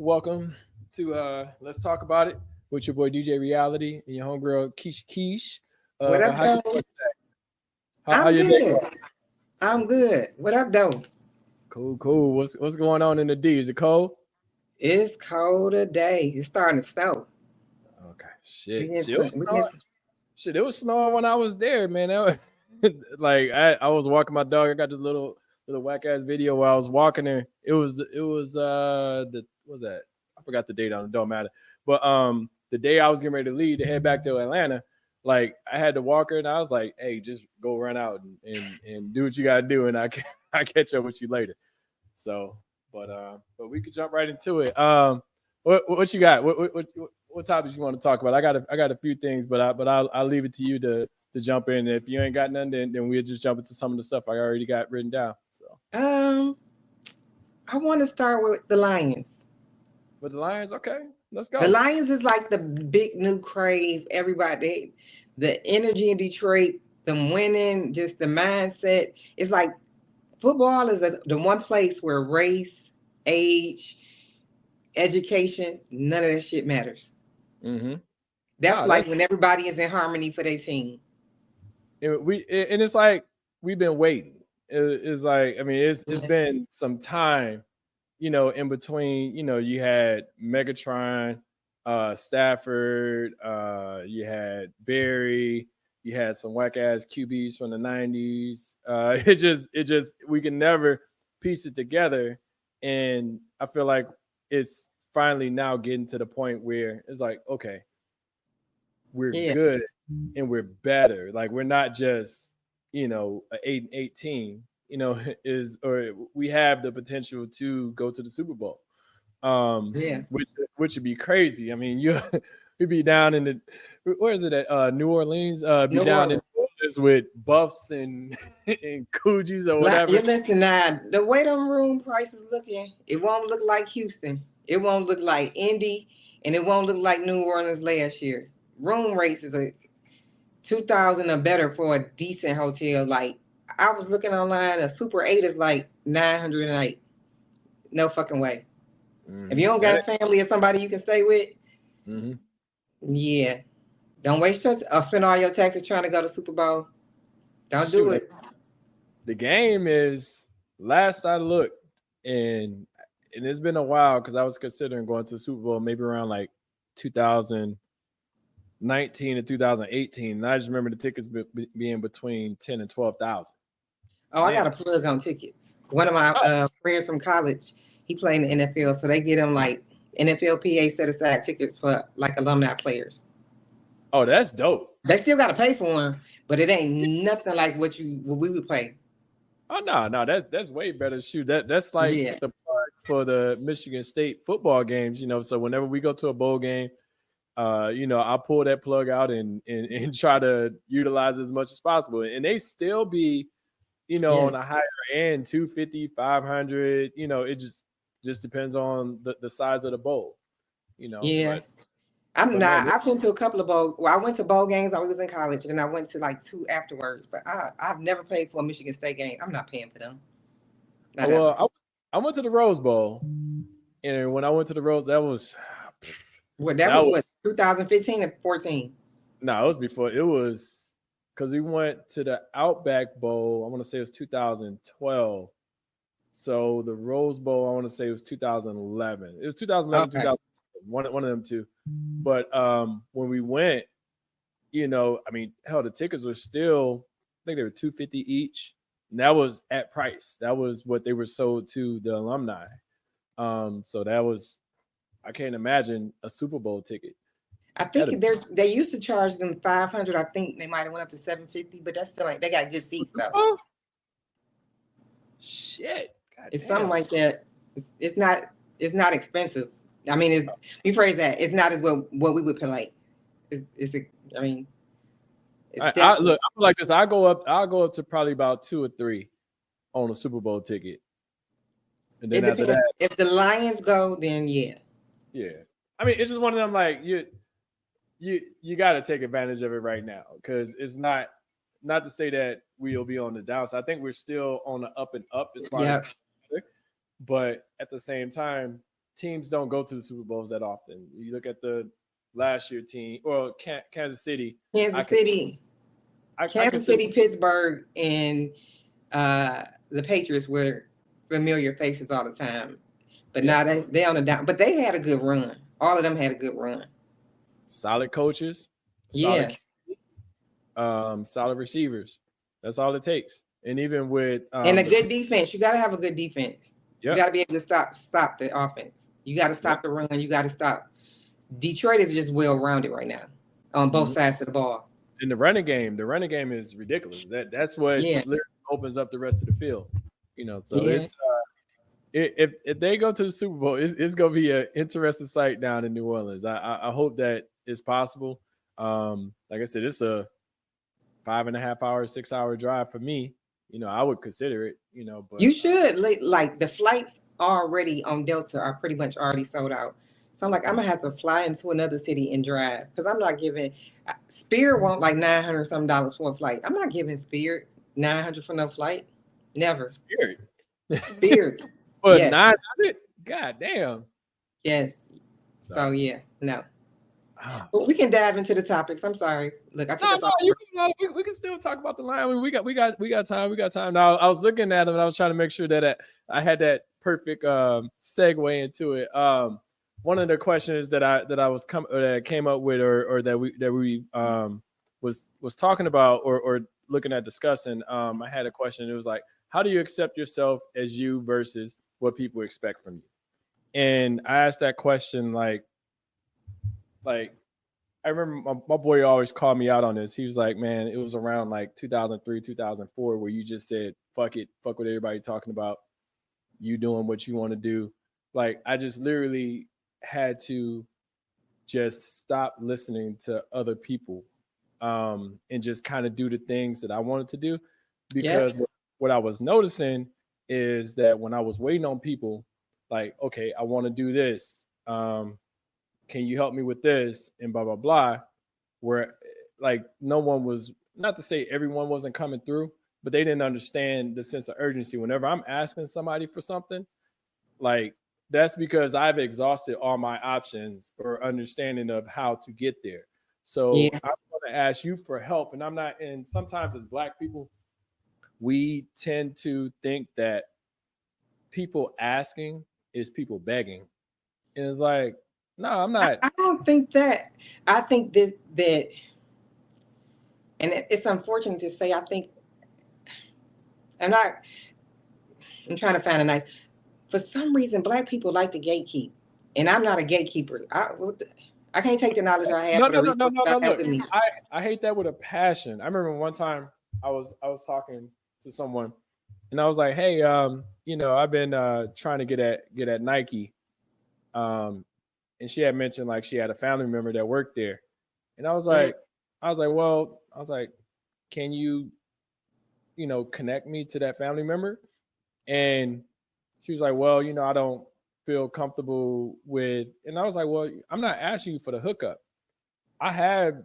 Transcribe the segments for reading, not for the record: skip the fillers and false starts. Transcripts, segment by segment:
Welcome to Let's Talk About It with your boy DJ Reality and your homegirl Keish Keish. What But up, how you though? doing today? How I'm your day good. going? I'm good. What up, though? Cool, cool. What's going on in the D? Is it cold? It's cold today. It's starting to snow. Okay, We shit. had Shit, it some. was We snowing. had. Shit, it was snowing when I was there, man. Like I was walking my dog. I got this little whack ass video where I was walking there. It was the what was that? I forgot the date on it. Don't matter. But the day I was getting ready to leave to head back to Atlanta, like I had to walk her and I was like, hey, just go run out and do what you gotta do, and I catch up with you later. So, but we could jump right into it. What you got? What topics you want to talk about? I got a few things, but I'll leave it to you to jump in. If you ain't got none, then we'll just jump into some of the stuff I already got written down. So, Um, I want to start with the Lions. with the Lions, okay, let's The go. Lions is like the big new crave. Everybody, the energy in Detroit, them winning, just the mindset. It's like football is the one place where race, age, education, none of that shit matters. Mm-hmm. That's No, like that's when everybody is in harmony for their team. and it's like we've been waiting. It's like I mean, it's been some time, in between. You had Megatron, Stafford, you had Barry, you had some whack ass QBs from the '90s. It just we can never piece it together, and I feel like it's finally now getting to the point where it's like, okay, we're Yeah, good and we're better. Like we're not just an 8-18. Is or we have the potential to go to the Super Bowl. yeah. Which would be crazy. I mean, you'd be down in the where is it at New Orleans? Be New down in Orleans. New Orleans with buffs and and Coogis or You whatever. listen now, the way them room prices looking, it won't look like Houston. It won't look like Indy, and it won't look like New Orleans last year. Room rates is a 2,000 or better for a decent hotel. Like I was looking online, a Super 8 is like 900 a night. No fucking way. If you don't That got family or somebody you can stay with, mm-hmm. yeah, don't waste your or spend all your taxes trying to go to Super Bowl. Don't do Shoot. it. The game is last I looked, and it's been a while because I was considering going to the Super Bowl maybe around like 2019 and 2018. And I just remember the tickets being between 10 and 12,000. Oh, I got a Damn. plug on tickets. One of my Oh, friends from college, he played in the NFL, so they get him like NFLPA set aside tickets for like alumni players. oh, that's dope. They still got to pay for them, but it ain't nothing like what we would pay. Oh no, that's way better. Shoot, that's like Yeah, the plug for the Michigan State football games. So whenever we go to a bowl game, I pull that plug out and try to utilize as much as possible. And they still be, yeah, on a higher end, 250, 500. It just depends on the size of the bowl. yeah. But I'm but man, not. I've been to a couple of bowl. Well, I went to bowl games when I was in college, and I went to like two afterwards. But I've never paid for a Michigan State game. I'm not paying for them. Not ever. well, I went to the Rose Bowl, and when I went to the Rose, that was Well, that that was was what 2015 and 14. no, it was before. It was because we went to the Outback Bowl. I want to say it was 2012. So the Rose Bowl, I want to say it was 2011. It was 2011, Okay. 2000, one of them two. But when we went, I mean, hell, the tickets were still, I think they were 250 each. And that was at price. That was what they were sold to the alumni. So that was, I can't imagine a Super Bowl ticket. I That'd think they used to charge them 500. I think they might have went up to 750, but that's still like they got good seats though. oh, shit. God It's something damn. like that. It's not expensive. I mean, it's we phrase that it's not as what we would pay like. I mean, it's I definitely look, I feel like this. I'll go up to probably about 2 or 3 on a Super Bowl ticket. And then it after depends. that, If the Lions go, then yeah. yeah. I mean, it's just one of them like you got to take advantage of it right now because it's not to say that we'll be on the downside. I think we're still on the up and up as far as Yeah. but at the same time, teams don't go to the Super Bowls that often. You look at the last year team, well, Kansas City. Kansas City, I consider Pittsburgh, and the Patriots were familiar faces all the time. But now they on the down. But they had a good run. All of them had a good run. Solid coaches, solid, solid receivers. That's all it takes. And even with and a good defense, you got to have a good defense. You got to be able to stop the offense. You got to stop the run. You got to stop. Detroit is just well rounded right now on both sides of the ball. In the running game is ridiculous. That's what literally opens up the rest of the field. So it's if they go to the Super Bowl, it's gonna be an interesting sight down in New Orleans. I hope that it's possible. Like I said, it's a 5.5 hour, 6 hour drive for me. I would consider it. But you should like the flights already on Delta are pretty much already sold out. So I'm like, I'm gonna have to fly into another city and drive because I'm not giving. Spirit want like $900 something for a flight. I'm not giving Spirit $900 for no flight. Never. Spirit. But yes. 900? God damn. Yes. So no. But we can dive into the topics. I'm sorry. Look, we can still talk about the line. I mean, we got time. Now I was looking at them and I was trying to make sure that I had that perfect segue into it. One of the questions that came up with or that we was talking about or looking at discussing. I had a question. It was like, how do you accept yourself as you versus what people expect from you? And I asked that question like I remember my boy always called me out on this. He was like, man, it was around like 2003, 2004 where you just said, fuck it, fuck what everybody talking about. You doing what you want to do. Like I just literally had to just stop listening to other people and just kind of do the things that I wanted to do. Because what I was noticing is that when I was waiting on people, like, okay, I want to do this. Can you help me with this? And blah, blah, blah. Where like no one was, not to say everyone wasn't coming through, but they didn't understand the sense of urgency. Whenever I'm asking somebody for something, like that's because I've exhausted all my options or understanding of how to get there. So I'm going to ask you for help. And and sometimes as Black people, we tend to think that people asking is people begging. And it's like, no, I'm not. I don't think that. I think that, and it's unfortunate to say, I think, I'm trying to find a nice, for some reason, Black people like to gatekeep. And I'm not a gatekeeper. I can't take the knowledge I have. No. Look, I hate that with a passion. I remember one time I was talking to someone and I was like, hey, I've been trying to get at Nike. And she had mentioned like she had a family member that worked there. And I was like, can you, connect me to that family member? And she was like, well, I don't feel comfortable with, and I was like, well, I'm not asking you for the hookup. I have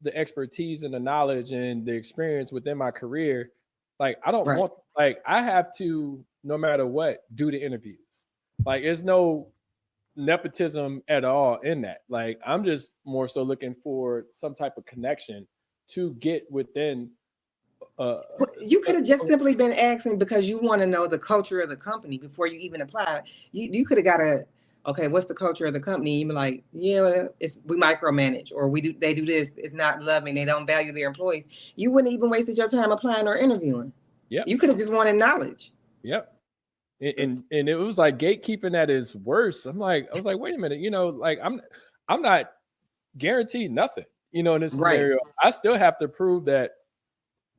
the expertise and the knowledge and the experience within my career. Like, I don't want, like, I have to, no matter what, do the interviews. Like, there's no nepotism at all in that. Like, I'm just more so looking for some type of connection to get within. You could have just simply been asking because you want to know the culture of the company before you even apply. You could have got okay, what's the culture of the company? You be like, yeah, we micromanage, or they do this. It's not loving. They don't value their employees. You wouldn't even wasted your time applying or interviewing. Yeah, you could have just wanted knowledge. Yep. And it was like gatekeeping at its worst. I was like, wait a minute, like I'm not guaranteed nothing, in this scenario. I still have to prove that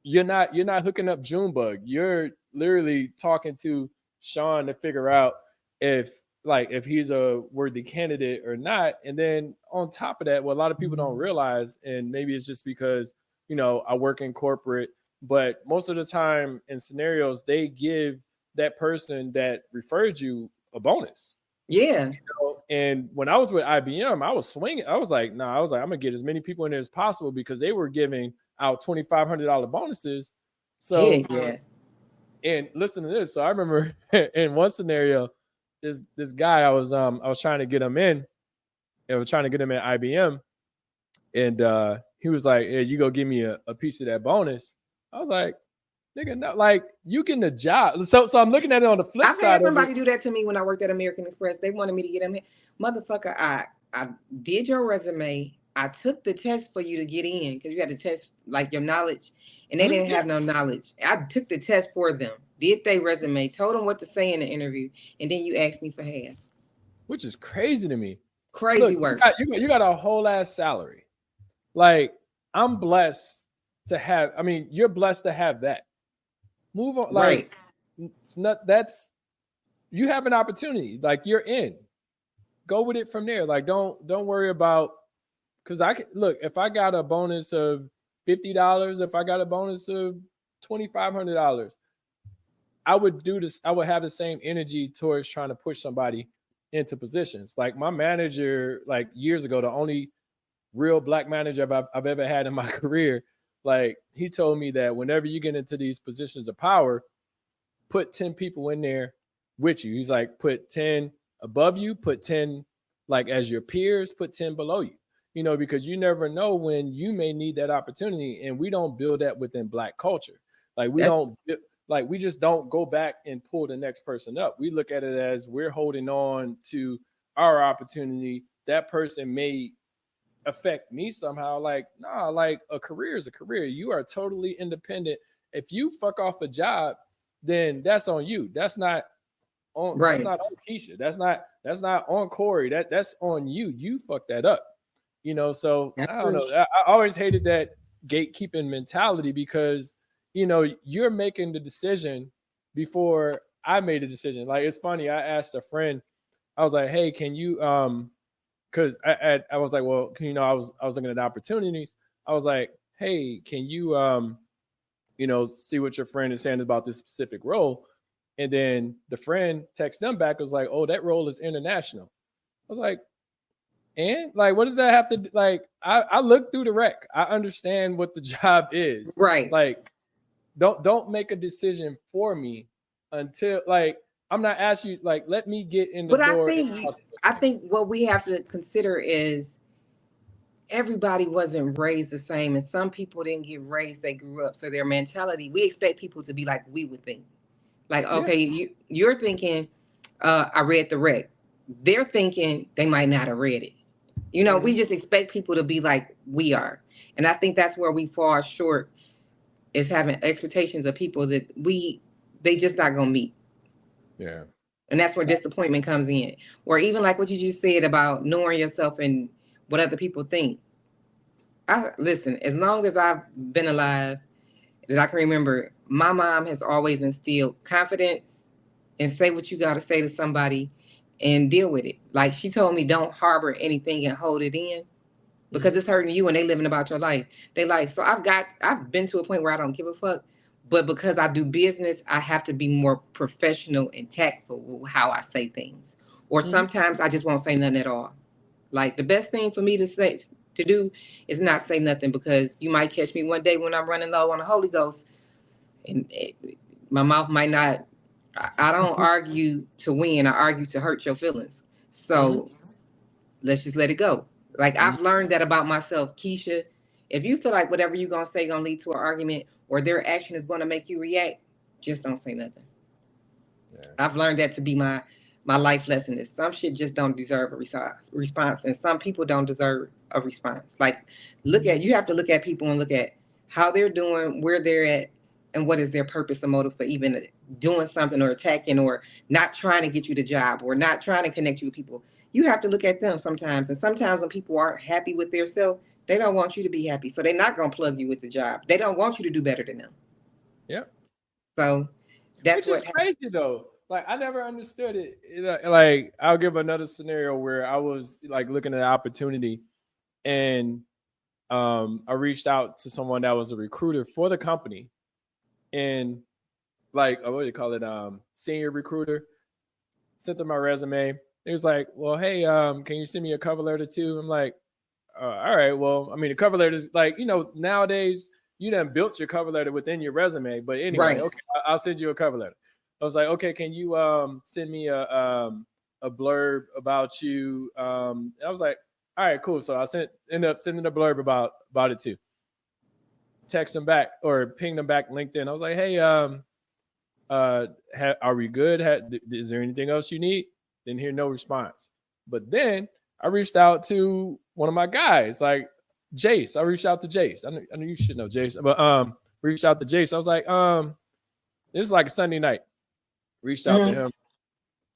you're not hooking up Junebug. You're literally talking to Sean to figure out if he's a worthy candidate or not. And then on top of that, what a lot of people don't realize, and maybe it's just because, I work in corporate, but most of the time in scenarios, they give that person that referred you a bonus. Yeah. And when I was with IBM, I was swinging. I was like, I'm going to get as many people in there as possible because they were giving out $2,500 bonuses. So, yeah. And listen to this. So I remember in one scenario, this guy I was trying to get him in. I was trying to get him at IBM, and he was like, "Hey, you go give me a piece of that bonus." I was like, "Nigga, no, like you getting a job." So I'm looking at it on the flip I've side. had somebody do that to me when I worked at American Express. They wanted me to get them in. Motherfucker, I did your resume. I took the test for you to get in because you had to test like your knowledge, and they didn't have no knowledge. I took the test for them, did their resume, told them what to say in the interview, and then you asked me for half. Which is crazy to me. Crazy Look, work. You got a whole ass salary. Like I'm blessed to have. I mean, you're blessed to have that. Move on. Like, not that's you have an opportunity. Like you're in. Go with it from there. Like don't worry about because I can look if I got a bonus of $50, if I got a bonus of $2,500, I would do this. I would have the same energy towards trying to push somebody into positions. Like my manager, like years ago, the only real black manager I've ever had in my career, like he told me that whenever you get into these positions of power, put 10 people in there with you. He's like, put 10 above you, put 10 like as your peers, put 10 below you. You know, because you never know when you may need that opportunity. And we don't build that within black culture. Like we just don't go back and pull the next person up. We look at it as we're holding on to our opportunity. That person may affect me somehow. Like, nah, like a career is a career. You are totally independent. If you fuck off a job, then that's on you. That's not on Right. that's not on Keisha. That's not on Corey. That's on you. You fuck that up. You know, so I don't know. I always hated that gatekeeping mentality because you know you're making the decision before I made a decision. Like it's funny. I asked a friend. I was like, "Hey, can you because I was like, well, you know, I was looking at opportunities. I was like, hey, can you you know, see what your friend is saying about this specific role? And then the friend texted them back, was like, oh, that role is international. I was like, and like, what does that have to do? Like? I looked through the rec. I understand what the job is. Right. Like, don't make a decision for me until like I'm not asking you. Like, let me get in the But door. I think what we have to consider is everybody wasn't raised the same, and some people didn't get raised, they grew up, so their mentality, we expect people to be like we would think. Like, okay, you're thinking, I read the rec. They're thinking they might not have read it. You know, we just expect people to be like we are. And I think that's where we fall short, is having expectations of people that they just not gonna meet. Yeah. And that's where disappointment comes in. Or even like what you just said about knowing yourself and what other people think. I listen, as long as I've been alive, that I can remember, my mom has always instilled confidence and say what you got to say to somebody and deal with it. Like she told me, don't harbor anything and hold it in because it's hurting you and they living about your life, their life. So I've been to a point where I don't give a fuck, but because I do business, I have to be more professional and tactful with how I say things. Or sometimes I just won't say nothing at all. Like the best thing for me to do is not say nothing because you might catch me one day when I'm running low on the Holy Ghost, and my mouth might not. I don't argue to win. I argue to hurt your feelings. So let's just let it go. Like I've learned that about myself, Keisha. If you feel like whatever you're gonna say gonna lead to an argument or their action is gonna make you react, just don't say nothing. Yeah. I've learned that to be my life lesson is some shit just don't deserve a response, and some people don't deserve a response. Like you have to look at people and look at how they're doing, where they're at, and what is their purpose or motive for even doing something or attacking or not trying to get you the job or not trying to connect you with people. You have to look at them sometimes, and sometimes when people aren't happy with their self, they don't want you to be happy, so they're not gonna plug you with the job. They don't want you to do better than them. Yep. So that's which is crazy though. Like I never understood it. Like I'll give another scenario where I was like looking at an opportunity, and I reached out to someone that was a recruiter for the company, and like what do you call it? Senior recruiter. Sent them my resume. It was like, well, hey, can you send me a cover letter too? I'm like, all right. Well, I mean, the cover letter is like, nowadays you done built your cover letter within your resume. But anyway, okay, I'll send you a cover letter. I was like, okay, can you send me a a blurb about you. I was like, all right, cool. So I ended up sending a blurb about it too. Text them back or ping them back LinkedIn. I was like, hey, are we good? Is there anything else you need? Didn't hear no response. But then I reached out to one of my guys, like Jace. I reached out to Jace. I know you should know Jace, but reached out to Jace. I was like, this is like a Sunday night. Reached out to him.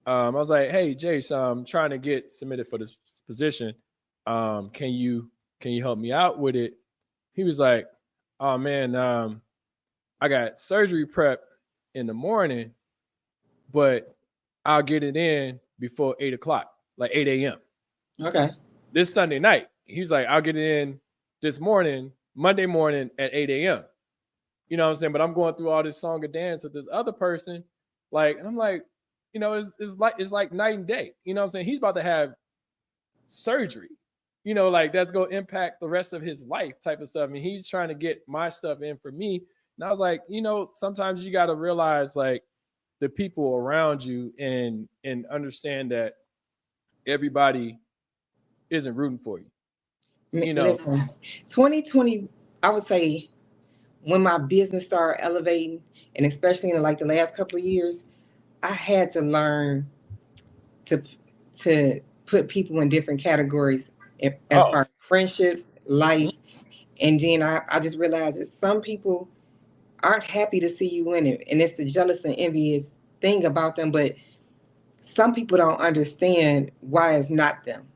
I was like, hey Jace, I'm trying to get submitted for this position. Can you help me out with it? He was like, oh man, I got surgery prep in the morning, but I'll get it in before 8:00, like 8 a.m. Okay. This Sunday night. He's like, I'll get it in this morning, Monday morning at 8 a.m. You know what I'm saying? But I'm going through all this song and dance with this other person. Like, and I'm like, it's like night and day. You know what I'm saying? He's about to have surgery, like that's going to impact the rest of his life type of stuff. And he's trying to get my stuff in for me. And I was like, sometimes you got to realize like the people around you and understand that everybody isn't rooting for you. Listen, 2020, I would say when my business started elevating, and especially in like the last couple of years, I had to learn to put people in different categories as far as friendships, life, and then I just realized that some people aren't happy to see you win it, and it's the jealous and envious thing about them. But some people don't understand why it's not them.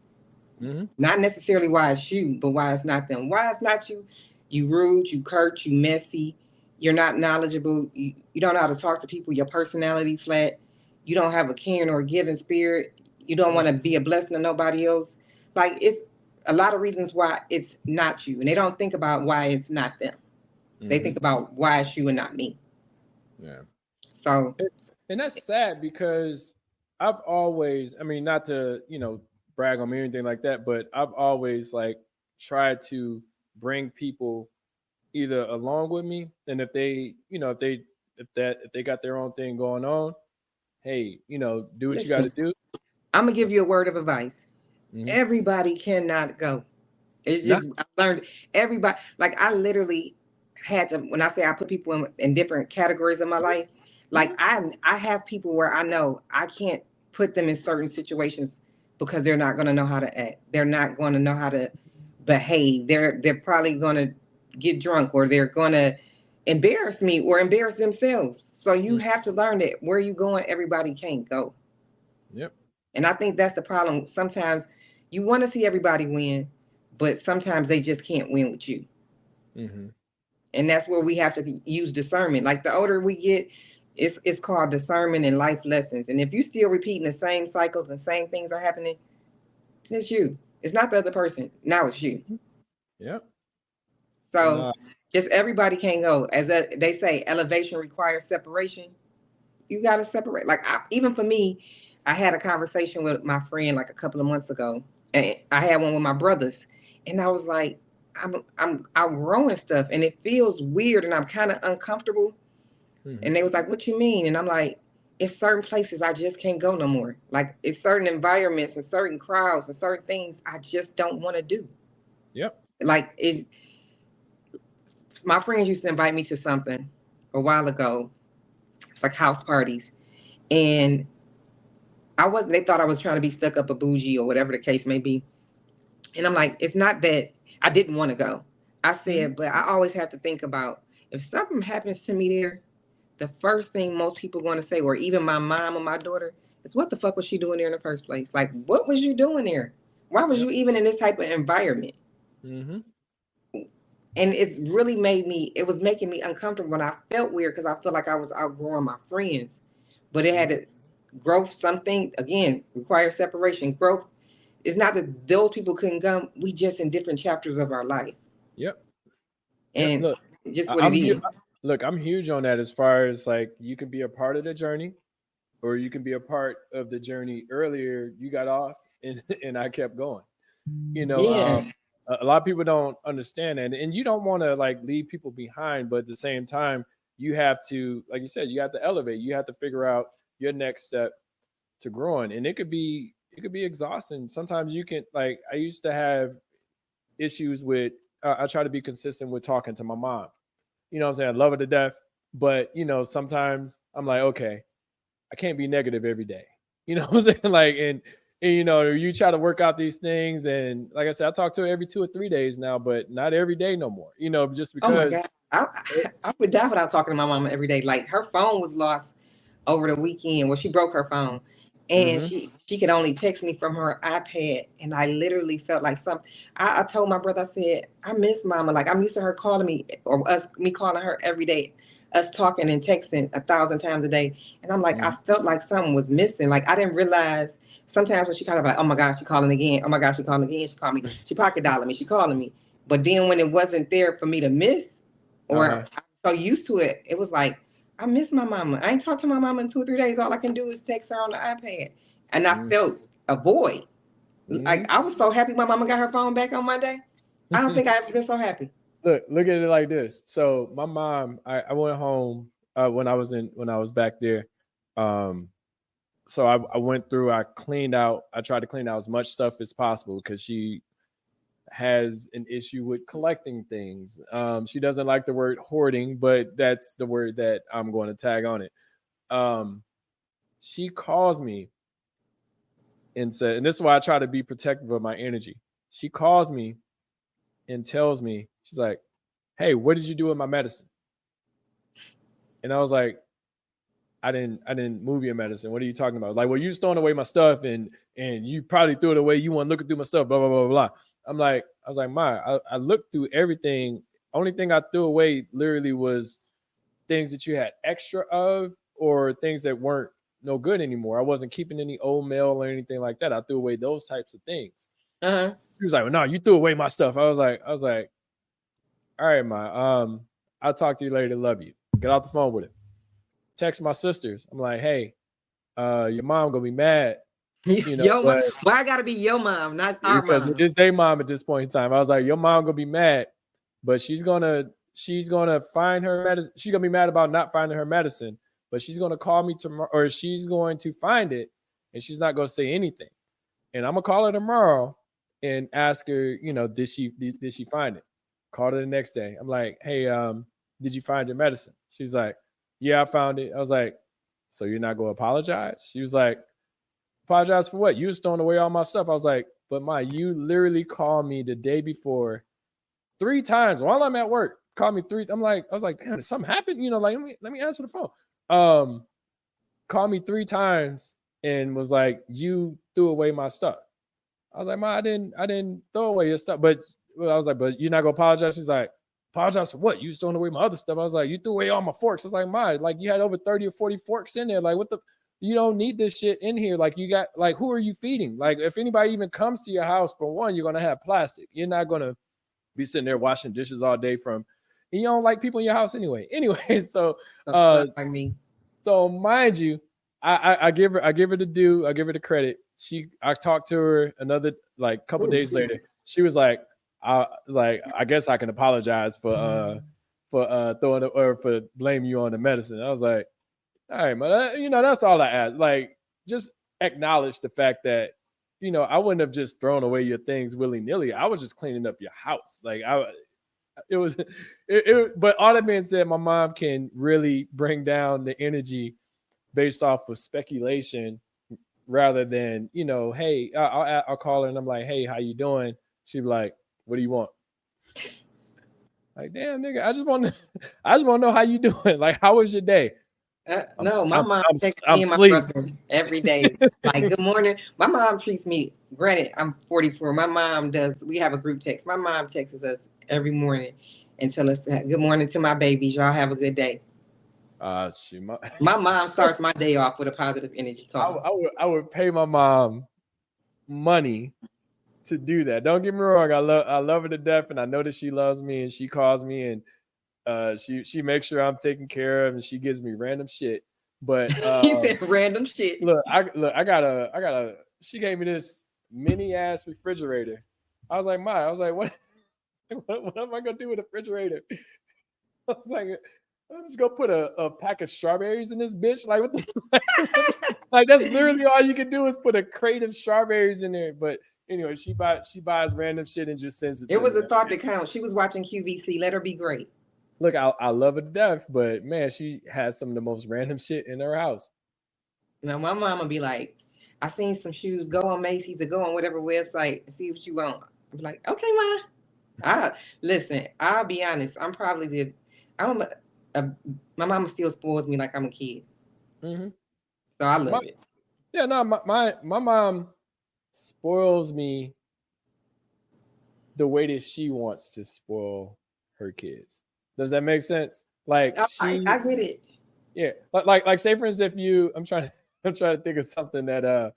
Mm-hmm. Not necessarily why it's you, but why it's not them. Why it's not you? You rude, you curt, you messy, you're not knowledgeable, you don't know how to talk to people, your personality flat, you don't have a caring or giving spirit, you don't want to be a blessing to nobody else. Like, it's a lot of reasons why it's not you. And they don't think about why it's not them. Mm-hmm. They think about why it's you and not me. Yeah. So, and that's sad because I've always, not to, brag on me or anything like that, but I've always like tried to bring people either along with me, and if they, if they got their own thing going on, hey, do what you got to do. I'm gonna give you a word of advice. Mm-hmm. Everybody cannot go. It's just I learned everybody. Like, I literally had to, when I say I put people in different categories of my life, like I have people where I know I can't put them in certain situations because they're not going to know how to act. They're not going to know how to behave. They're probably going to get drunk, or they're going to embarrass me or embarrass themselves. So you have to learn that where you going, everybody can't go. Yep. And I think that's the problem. Sometimes you want to see everybody win, but sometimes they just can't win with you. Mm-hmm. And that's where we have to use discernment. Like, the older we get, it's called discernment and life lessons. And if you're still repeating the same cycles and same things are happening, it's you. It's not the other person. Now it's you. Yep. So just everybody can't go. As they say, elevation requires separation. You got to separate. Like, even for me, I had a conversation with my friend like a couple of months ago, and I had one with my brothers, and I was like, I'm outgrowing stuff, and it feels weird, and I'm kind of uncomfortable. Mm-hmm. And they was like, what you mean? And I'm like, it's certain places I just can't go no more. Like, it's certain environments and certain crowds and certain things I just don't want to do. Yep. Like, my friends used to invite me to something a while ago. It's like house parties. And they thought I was trying to be stuck up a bougie or whatever the case may be. And I'm like, it's not that I didn't want to go. I said, but I always have to think about, if something happens to me there, the first thing most people are going to say, or even my mom or my daughter, is, what the fuck was she doing there in the first place? Like, what was you doing there? Why was you even in this type of environment? Mm-hmm. And it's really it was making me uncomfortable, and I felt weird because I felt like I was outgrowing my friends. But it had to growth, something, again, requires separation. Growth is not that those people couldn't come. We just in different chapters of our life. Yep. And look, just what it is. Look, I'm huge on that as far as like, you can be a part of the journey, or you can be a part of the journey earlier. You got off and I kept going. A lot of people don't understand that, and you don't want to like leave people behind, but at the same time, you have to, like you said, you have to elevate. You have to figure out your next step to growing, and it could be exhausting. Sometimes you can, like, I used to have issues with, I try to be consistent with talking to my mom. You know what I'm saying? I love her to death, but sometimes I'm like, okay, I can't be negative every day. You know what I'm saying? Like, and you try to work out these things, and like I said, I talk to her every 2 or 3 days now, but not every day no more. Just Oh my because. God. I would die without talking to my mama every day. Like her phone was lost over the weekend. Well, she broke her phone, and Mm-hmm. she could only text me from her iPad, and I literally felt like something. I told my brother, I said, I miss mama. Like I'm used to her calling me, or me calling her every day, us talking and texting 1,000 times a day, and I'm like, I felt like something was missing. Like I didn't realize. Sometimes when she called, I'm like, oh my gosh, she calling again. Oh my gosh, she calling again. She called me. She pocket dialing me. She calling me. But then when it wasn't there for me to miss, or Uh-huh. I'm so used to it, it was like, I miss my mama. I ain't talked to my mama in 2 or 3 days. All I can do is text her on the iPad. And I felt a void. Like I was so happy my mama got her phone back on Monday. I don't think I ever been so happy. Look at it like this. So my mom, I went home when I was back there. Um, so I went through, I tried to clean out as much stuff as possible because she has an issue with collecting things. She doesn't like the word hoarding, but that's the word that I'm going to tag on it. Um, she calls me and said, and this is why I try to be protective of my energy. She calls me and tells me, she's like, "Hey, what did you do with my medicine?" And I was like, I didn't move your medicine. What are you talking about? Like, well, you just throwing away my stuff, and you probably threw it away. You want looking through my stuff, blah blah blah blah. I was like, Ma, I looked through everything. Only thing I threw away literally was things that you had extra of, or things that weren't no good anymore. I wasn't keeping any old mail or anything like that. I threw away those types of things. Uh-huh. She was like, well, no, you threw away my stuff. I was like, all right, Ma, I'll talk to you later. Love you. Get off the phone with it. Text my sisters. I'm like, hey, your mom gonna be mad, Yo, mom. but Why I gotta be your mom, not our because mom? it's their mom at this point in time. I was like, your mom gonna be mad, but she's gonna find her medicine. She's gonna be mad about not finding her medicine, but she's gonna call me tomorrow, or she's going to find it, and she's not gonna say anything. And I'm gonna call her tomorrow and ask her, did she find it? Called her the next day. I'm like, hey, did you find your medicine? She's like, yeah, I found it. I was like, so you're not gonna apologize? She was like, apologize for what? You was throwing away all my stuff. I was like, but Ma, you literally called me the day before 3 times while I'm at work. Called me three. I was like, damn, did something happen? Like, let me answer the phone. Called me 3 times and was like, you threw away my stuff. I was like, Ma, I didn't throw away your stuff. But I was like, but you're not gonna apologize? She's like, apologize for what? You was throwing away my other stuff. I was like, you threw away all my forks. I was like, Ma, like you had over 30 or 40 forks in there. Like, what the, you don't need this shit in here. Like, you got, like, who are you feeding? Like, if anybody even comes to your house, for one, you're gonna have plastic. You're not gonna be sitting there washing dishes all day and you don't like people in your house anyway. Anyway, so Like me. so mind you, I give her the due, I give her the credit. I talked to her another like couple days later. She was like, I guess I can apologize for throwing or for blaming you on the medicine. I was like, all right, man, that's all I ask. Like, just acknowledge the fact that I wouldn't have just thrown away your things willy nilly. I was just cleaning up your house. Like, it was, but all that being said, my mom can really bring down the energy based off of speculation rather than, hey, I'll call her and I'm like, hey, how you doing? She'd be like, what do you want? Like, damn, nigga, I just want to know how you doing. Like, how was your day? No, my mom texts me I'm and my sleep. brother every day. Like, good morning. My mom treats me, granted, I'm 44. My mom does, we have a group text. My mom texts us every morning and tell us, good morning to my babies. Y'all have a good day. Shoot, My mom starts my day off with a positive energy call. I would pay my mom money to do that. Don't get me wrong. I love her to death, and I know that she loves me, and she calls me, and she makes sure I'm taken care of, and she gives me random shit. But He said random shit. I got a. She gave me this mini ass refrigerator. I was like, I was like, what am I gonna do with a refrigerator? I was like, I'm just gonna put a pack of strawberries in this bitch. Like, what the? Like that's literally all you can do is put a crate of strawberries in there. But anyway, she buys random shit and just sends it It to was me. a thought that counts. She was watching QVC. Let her be great. Look, I love her to death, but man, she has some of the most random shit in her house. Now my mama be like, I seen some shoes. Go on Macy's or go on whatever website and see what you want. I'm like, okay, ma. I listen. I'll be honest. I'm probably the. I'm a my mama still spoils me like I'm a kid, Mm-hmm. so I My, love it. yeah, no, my mom spoils me the way that she wants to spoil her kids. Does that make sense? Like I get it. yeah, like say for instance, if you, I'm trying to think of something that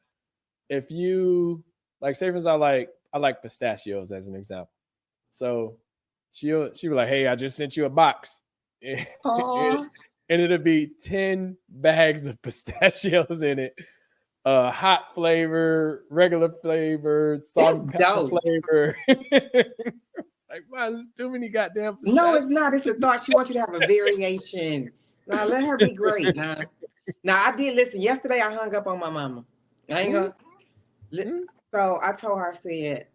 if you like, say for instance, I like pistachios as an example. So she be like, hey, I just sent you a box, and, Oh, and it'll be 10 bags of pistachios in it, hot flavor, regular flavor, salt that's and pepper dope. flavor. Like, wow, there's too many goddamn No, pistachios. it's not. It's the thought. She wants you to have a variation. Now let her be great. Now I did listen. Yesterday I hung up on my mama. I ain't Mm, gonna. li- mm, So I told her, I said,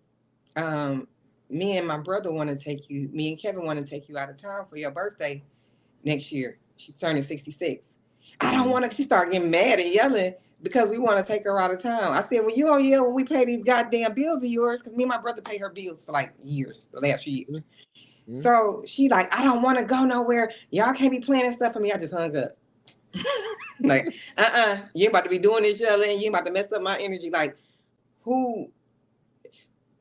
um, me and my brother want to take you. Me and Kevin want to take you out of town for your birthday next year. She's turning 66. I don't mm, want to. She started getting mad and yelling because we want to take her out of town. I said, well, you don't yell when we pay these goddamn bills of yours, because me and my brother pay her bills for like years, the last few mm, years. mm. So she like, I don't want to go nowhere. Y'all can't be planning stuff for me. I just hung up. Like, you ain't about to be doing this, yelling. You ain't about to mess up my energy. Like, who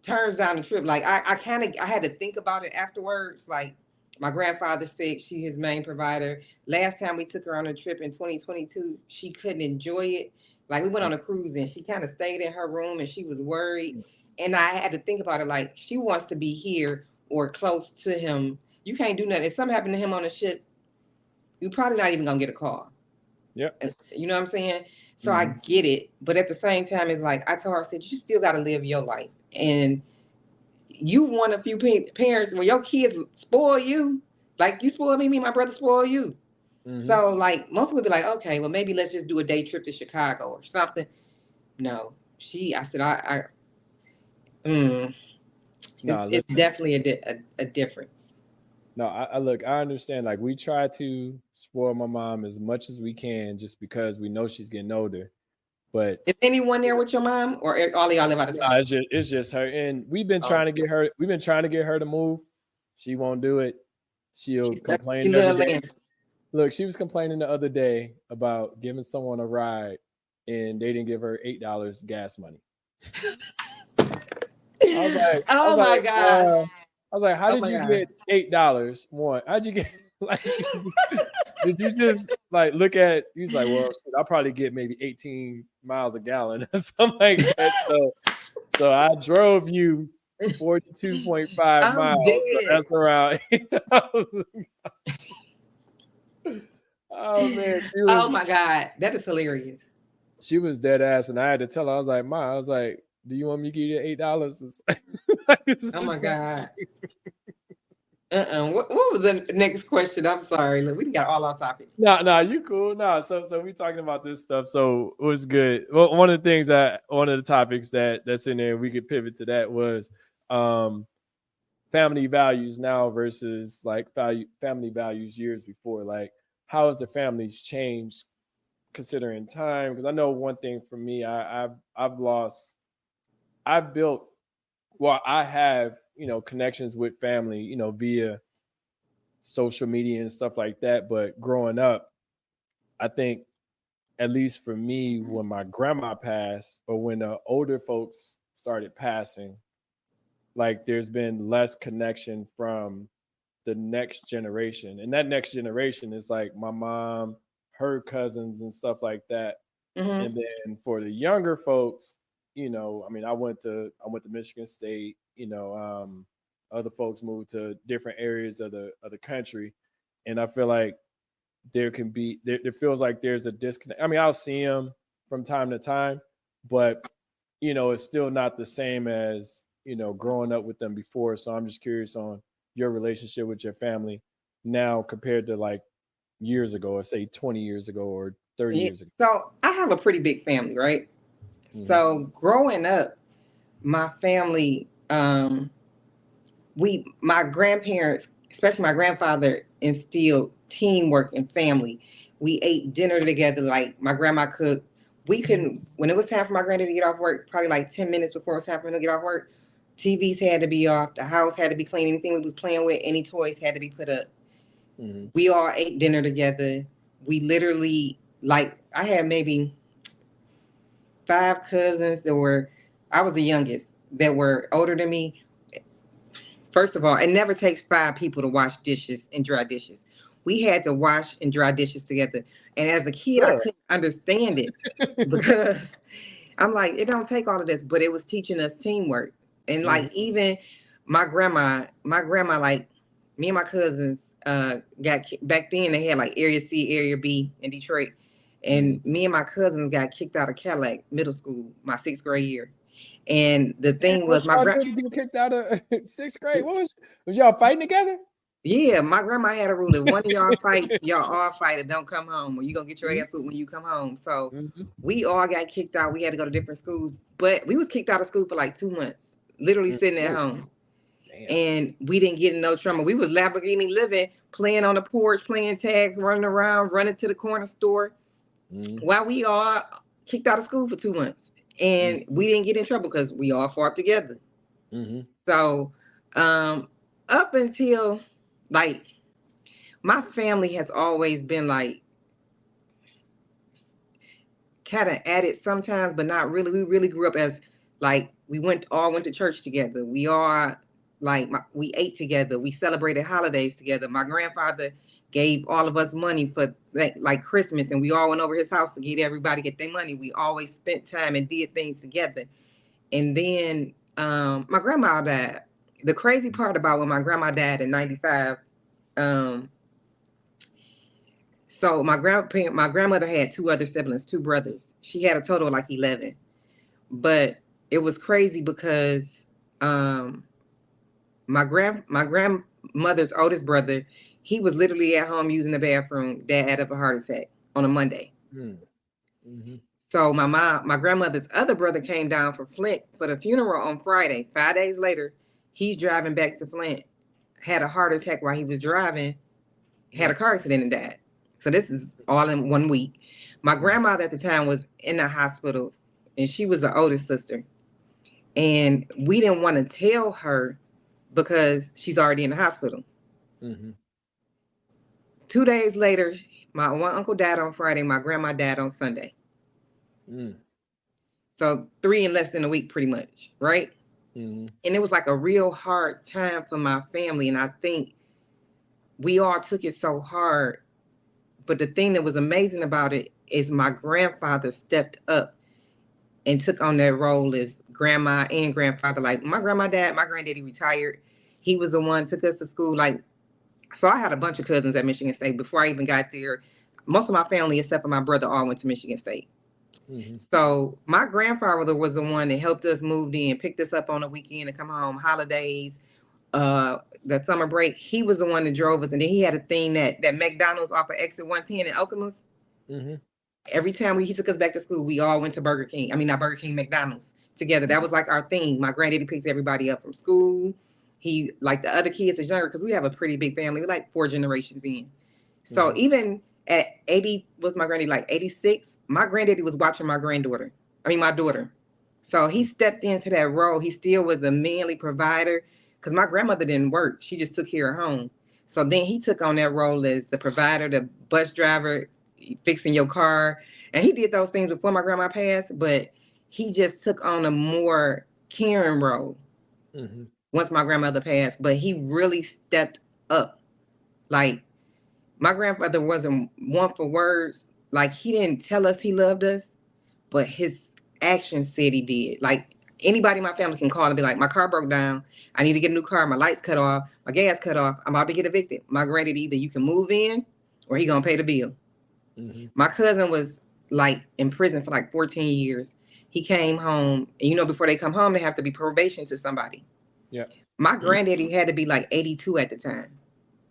turns down the trip? Like, I kind of, I had to think about it afterwards. Like, my grandfather's sick. She his main provider. Last time we took her on a trip in 2022, she couldn't enjoy it. Like, we went on a cruise and she kind of stayed in her room and she was worried. And I had to think about it. Like, she wants to be here or close to him. You can't do nothing. If something happened to him on the ship, you probably not even gonna get a call. Yep. You know what I'm saying? So I Mm-hmm. get it, but at the same time, it's like I told her, I said, you still got to live your life, and you want a few parents when your kids spoil you, like you spoil me, and my brother spoil you. Mm-hmm. So like most people be like, okay, well maybe let's just do a day trip to Chicago or something. No, I said, mm, No, it's listen. definitely a difference. No, I look, I understand. Like we try to spoil my mom as much as we can just because we know she's getting older. But Is anyone there with your mom, or all of y'all live out of nah, town? it's just her. And Oh, we've been trying to get her to move. She won't do it. She'll she complain every live day. in. Look, she was complaining the other day about giving someone a ride and they didn't give her $8 gas money. I was like, I was Oh like, my gosh. I was like, how Oh did my you gosh. get $8? One, how'd you get like did you just like look at he's like, well, shit, I'll probably get maybe 18 miles a gallon or something like that. So I drove you 42.5 I'm miles. So dead. that's around $8. Oh man, Oh my God. That is hilarious. she was dead ass, and I had to tell her, I was like, Ma, I was like, do you want me to give you $8? Oh my God. What was the next question? I'm sorry. Look, we got all off topic. No, you cool. No, so we talking about this stuff. So it was good. Well, one of the topics that's in there, we could pivot to that was um family values now versus like family values years before. Like, how has the families changed considering time? Because I know one thing for me, I've built, well, I have, connections with family, via social media and stuff like that. But growing up, I think, at least for me, when my grandma passed or when the older folks started passing, like there's been less connection from the next generation. And that next generation is like my mom, her cousins, and stuff like that. Hmm. And then for the younger folks, I mean, I went to Michigan State. Other folks moved to different areas of the country, and I feel like there feels like there's a disconnect. I mean, I'll see them from time to time, but it's still not the same as growing up with them before. So I'm just curious on your relationship with your family now compared to like years ago, or say 20 years ago or 30 Yeah. years ago. So I have a pretty big family, right? So growing up, my family, my grandparents, especially my grandfather, instilled teamwork and family. We ate dinner together, like my grandma cooked. We couldn't, when it was time for my granddad to get off work, probably like 10 minutes before it was time for him to get off work, TVs had to be off, the house had to be clean, anything we was playing with, any toys had to be put up. We all ate dinner together. We literally, like, I had maybe 5 cousins that were, I was the youngest, that were older than me. First of all, it never takes 5 people to wash dishes and dry dishes. We had to wash and dry dishes together. And as a kid, I Really? couldn't understand it because I'm like, it don't take all of this, but it was teaching us teamwork. And like even my grandma, like me and my cousins got back then they had like Area C, Area B in Detroit. And me and my cousins got kicked out of Cadillac Middle School my 6th grade year. And the Damn, thing what was y'all do to get kicked out of 6th grade? Was y'all fighting together? yeah, my grandma had a rule: if one of y'all fight, y'all all fight and don't come home, or you gonna get your ass whooped when you come home. So we all got kicked out. We had to go to different schools, but we was kicked out of school for like 2 months, literally sitting at home. Damn. And we didn't get in no trouble. We was Lamborghini living, playing on the porch, playing tag, running around, running to the corner store, while we all kicked out of school for 2 months, and we didn't get in trouble because we all fought together. So, up until like my family has always been like kind of at it sometimes, but not really. We really grew up as like we all went to church together. We all like we ate together. We celebrated holidays together. My grandfather gave all of us money for like Christmas, and we all went over his house to get their money. We always spent time and did things together. And then my grandma died. The crazy part about when my grandma died in '95. So my grandmother had 2 other siblings, 2 brothers. She had a total of like 11. But it was crazy because my grandmother's oldest brother, he was literally at home using the bathroom. Dad had a heart attack on a Monday. So my grandmother's other brother came down from Flint for the funeral on Friday. 5 days later, he's driving back to Flint, had a heart attack while he was driving, had a car accident and died. So this is all in 1 week. My grandmother at the time was in the hospital, and she was the oldest sister. And we didn't want to tell her because she's already in the hospital. 2 days later, my one uncle died on Friday. My grandma died on Sunday. So 3 in less than a week, pretty much, right? And it was like a real hard time for my family. And I think we all took it so hard. But the thing that was amazing about it is my grandfather stepped up and took on that role as grandma and grandfather. Like my grandma died, my granddaddy retired. He was the one took us to school. Like, so I had a bunch of cousins at Michigan State before I even got there. Most of my family, except for my brother, all went to Michigan State. So my grandfather was the one that helped us move in, picked us up on the weekend to come home, holidays, the summer break. He was the one that drove us, and then he had a thing that McDonald's off of exit 110 in Okemos. Every time he took us back to school, we all went to Burger King. I mean, not Burger King, McDonald's together. That was like our thing. My granddaddy picks everybody up from school. He, like the other kids is younger because we have a pretty big family. We're like 4 generations in. So even at 80, what's my granddaddy, like 86, my granddaddy was watching my daughter. So he stepped into that role. He still was a manly provider because my grandmother didn't work. She just took care of home. So then he took on that role as the provider, the bus driver, fixing your car. And he did those things before my grandma passed, but he just took on a more caring role once my grandmother passed. But he really stepped up. Like, my grandfather wasn't one for words. Like, he didn't tell us he loved us, but his actions said he did. Like, anybody in my family can call and be like, my car broke down. I need to get a new car. My lights cut off. My gas cut off. I'm about to get evicted. My granddad, either you can move in or he gonna pay the bill. My cousin was like in prison for like 14 years. He came home, and before they come home, they have to be probation to somebody. Yeah. My granddaddy had to be like 82 at the time.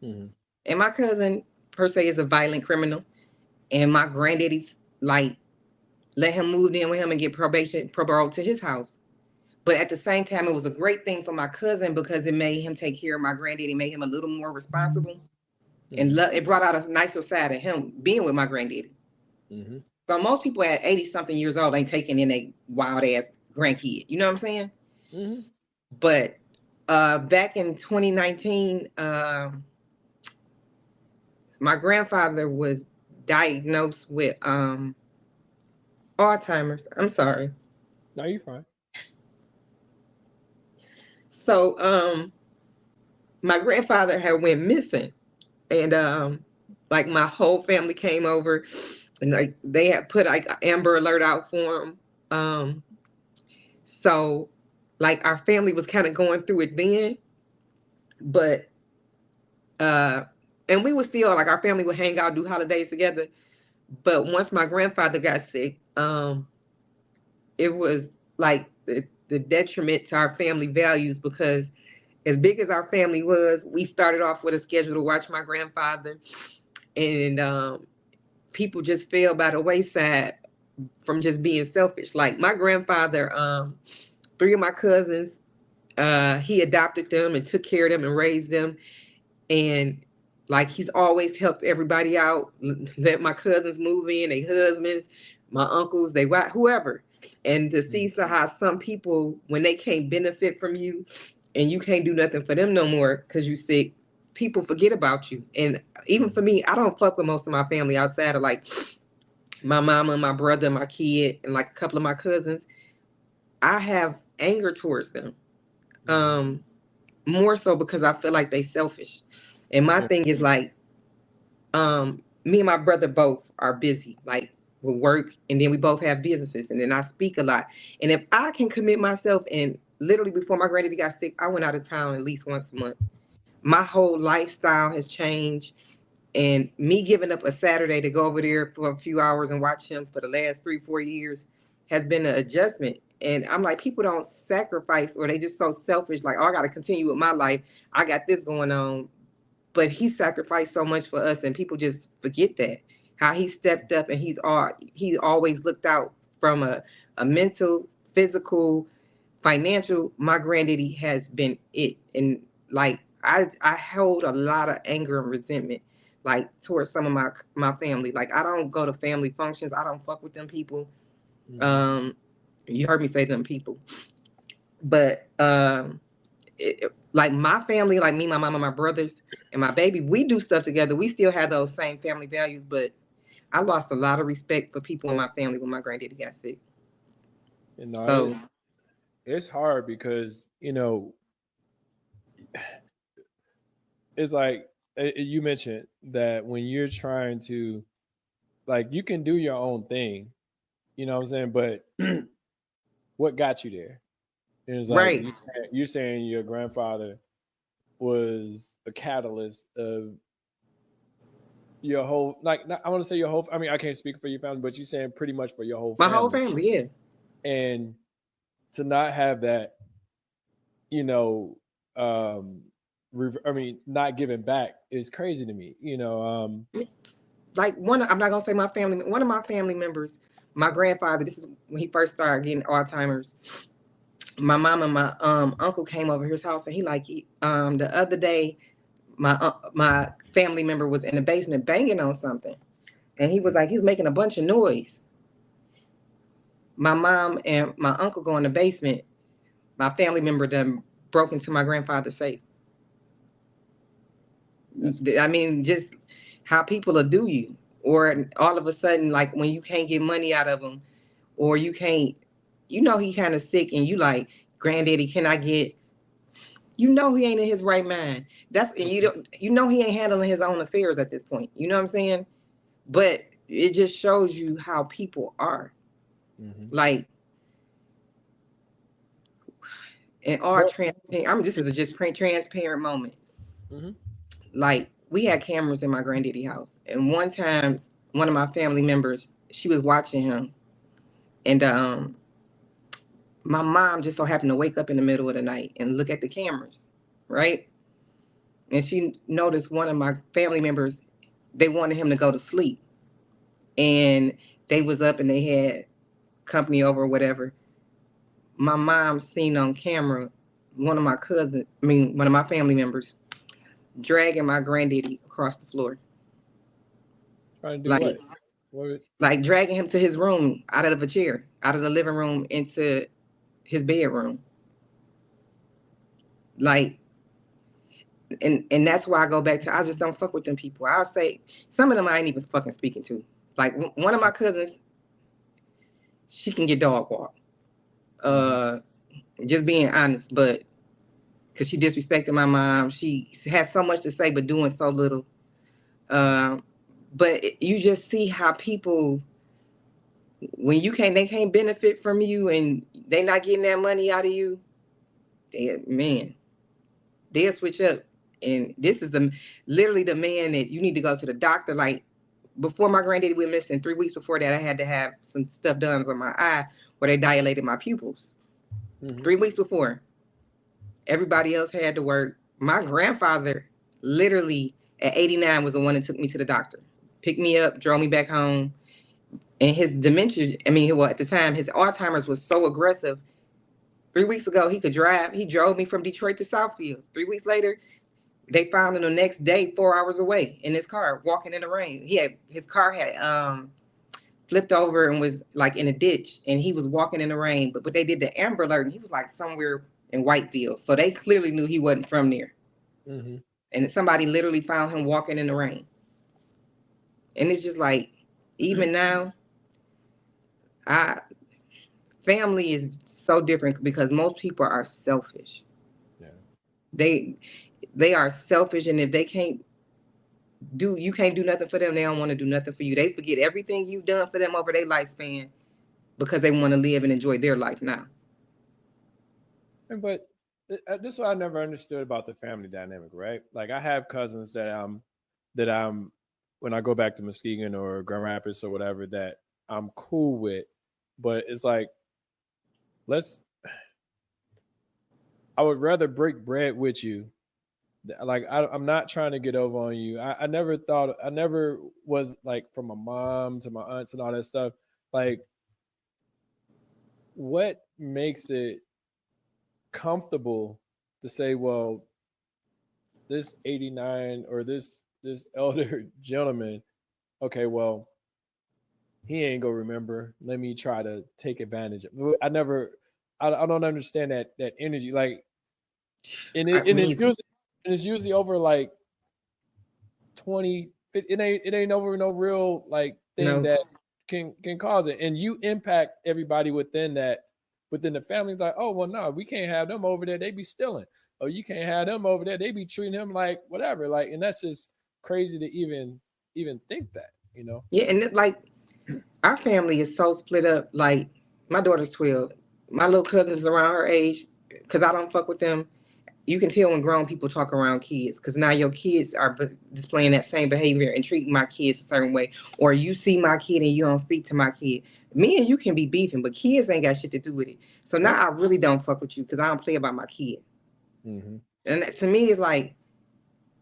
And my cousin, per se, is a violent criminal. And my granddaddy's like let him move in with him and get parole to his house. But at the same time, it was a great thing for my cousin because it made him take care of my granddaddy, made him a little more responsible, and it brought out a nicer side of him being with my granddaddy. Mm-hmm. So most people at 80 something years old ain't taking in a wild ass grandkid. You know what I'm saying? Mm-hmm. But back in 2019, my grandfather was diagnosed with Alzheimer's. I'm sorry. No, you're fine. So my grandfather had went missing, and like my whole family came over, and like they had put like an Amber Alert out for him. So like our family was kind of going through it then, but and we would still like our family would hang out, do holidays together. But once my grandfather got sick, it was like the detriment to our family values because as big as our family was, we started off with a schedule to watch my grandfather, and people just fell by the wayside from just being selfish. Like my grandfather, three of my cousins, he adopted them and took care of them and raised them, and like he's always helped everybody out. Let my cousins move in, their husbands, my uncles, they whoever. And to see how some people, when they can't benefit from you and you can't do nothing for them no more because you sick, people forget about you. And even for me, I don't fuck with most of my family outside of like my mama, my brother, my kid, and like a couple of my cousins. I have anger towards them. More so because I feel like they selfish. And my thing is like, me and my brother both are busy, like with work, and then we both have businesses, and then I speak a lot. And if I can commit myself, and literally before my granddaddy got sick, I went out of town at least once a month. My whole lifestyle has changed, and me giving up a Saturday to go over there for a few hours and watch him for the last 3-4 years has been an adjustment. And I'm like, people don't sacrifice, or they just so selfish, like, oh, I got to continue with my life. I got this going on. But he sacrificed so much for us, and people just forget that. How he stepped up, and he always looked out from a mental, physical, financial. My granddaddy has been it. And like I hold a lot of anger and resentment like towards some of my family. Like I don't go to family functions. I don't fuck with them people. You heard me say them people. But like my family, like me, my mama, my brothers, and my baby, we do stuff together. We still have those same family values, but I lost a lot of respect for people in my family when my granddaddy got sick. You know, So it's hard because it's like you mentioned that when you're trying to, like, you can do your own thing, you know what I'm saying, but what got you there? And it's like right, you're saying your grandfather was a catalyst of your whole, like, not, I want to say your whole, I mean, I can't speak for your family, but you're saying pretty much for your whole my whole family. family, yeah. And to not have that, you know, I mean, not giving back is crazy to me, you know. Like I'm not gonna say my family, one of my family members, my grandfather, this is when he first started getting Alzheimer's. My mom and my uncle came over his house, and he like the other day my family member was in the basement banging on something, and he was like, he's making a bunch of noise. My mom and my uncle go in the basement. My family member done broke into my grandfather's safe. I mean, just how people will do you, or all of a sudden, like when you can't get money out of them, or you can't, he kind of sick, and you like, granddaddy, can I get? He ain't in his right mind. That's and you don't, he ain't handling his own affairs at this point. You know what I'm saying? But it just shows you how people are. Like, and our transparent. I mean, this is a just transparent moment. Like, we had cameras in my granddaddy house, and one time, one of my family members, she was watching him, and my mom just so happened to wake up in the middle of the night and look at the cameras, right? And she noticed one of my family members, they wanted him to go to sleep, and they was up and they had company over or whatever. My mom seen on camera one of my family members dragging my granddaddy across the floor. Trying to do Like what? What? like dragging him to his room out of a chair, out of the living room into his bedroom. Like and that's why I go back to I just don't fuck with them people. I'll say some of them I ain't even fucking speaking to. Like one of my cousins, she can get dog walk. Just being honest, but because she disrespected my mom, she has so much to say but doing so little. But you just see how people, when they can't benefit from you and they not getting that money out of you, they'll switch up. And this is literally the man that you need to go to the doctor. Like before my granddaddy went missing, 3 weeks before that, I had to have some stuff done on my eye where they dilated my pupils. 3 weeks before, everybody else had to work. My grandfather, literally at 89, was the one that took me to the doctor, picked me up, drove me back home. And his dementia, at the time, his Alzheimer's was so aggressive. 3 weeks ago, he could drive. He drove me from Detroit to Southfield. 3 weeks later, they found him the next day, 4 hours away in his car, walking in the rain. His car had flipped over and was like in a ditch, and he was walking in the rain. But they did the Amber Alert, and he was like somewhere in Whitefield, so they clearly knew he wasn't from there. And somebody literally found him walking in the rain. And it's just like, even now, family is so different because most people are selfish. They are selfish, and if you can't do nothing for them, they don't want to do nothing for you. They forget everything you've done for them over their lifespan because they want to live and enjoy their life now. But this is what I never understood about the family dynamic, right? Like I have cousins that I'm when I go back to Muskegon or Grand Rapids or whatever that I'm cool with, but it's like I would rather break bread with you. Like I'm not trying to get over on you. I never was like, from my mom to my aunts and all that stuff. Like, what makes it comfortable to say, well, this 89 or this elder gentleman, okay, well, he ain't gonna remember. Let me try to take advantage of. I don't understand that energy. Like, it's usually over like 20. It ain't over no real like thing that can cause it, and you impact everybody within the family. It's like, oh well, no, we can't have them over there. They be stealing. Oh, you can't have them over there. They be treating him like whatever. Like, and that's just crazy to even think that, you know? Yeah, and like our family is so split up. Like my daughter's 12. My little cousins around her age, because I don't fuck with them. You can tell when grown people talk around kids, because now your kids are displaying that same behavior and treating my kids a certain way. Or you see my kid and you don't speak to my kid. Me and you can be beefing, but kids ain't got shit to do with it. So now I really don't fuck with you because I don't play about my kid. And to me, it's like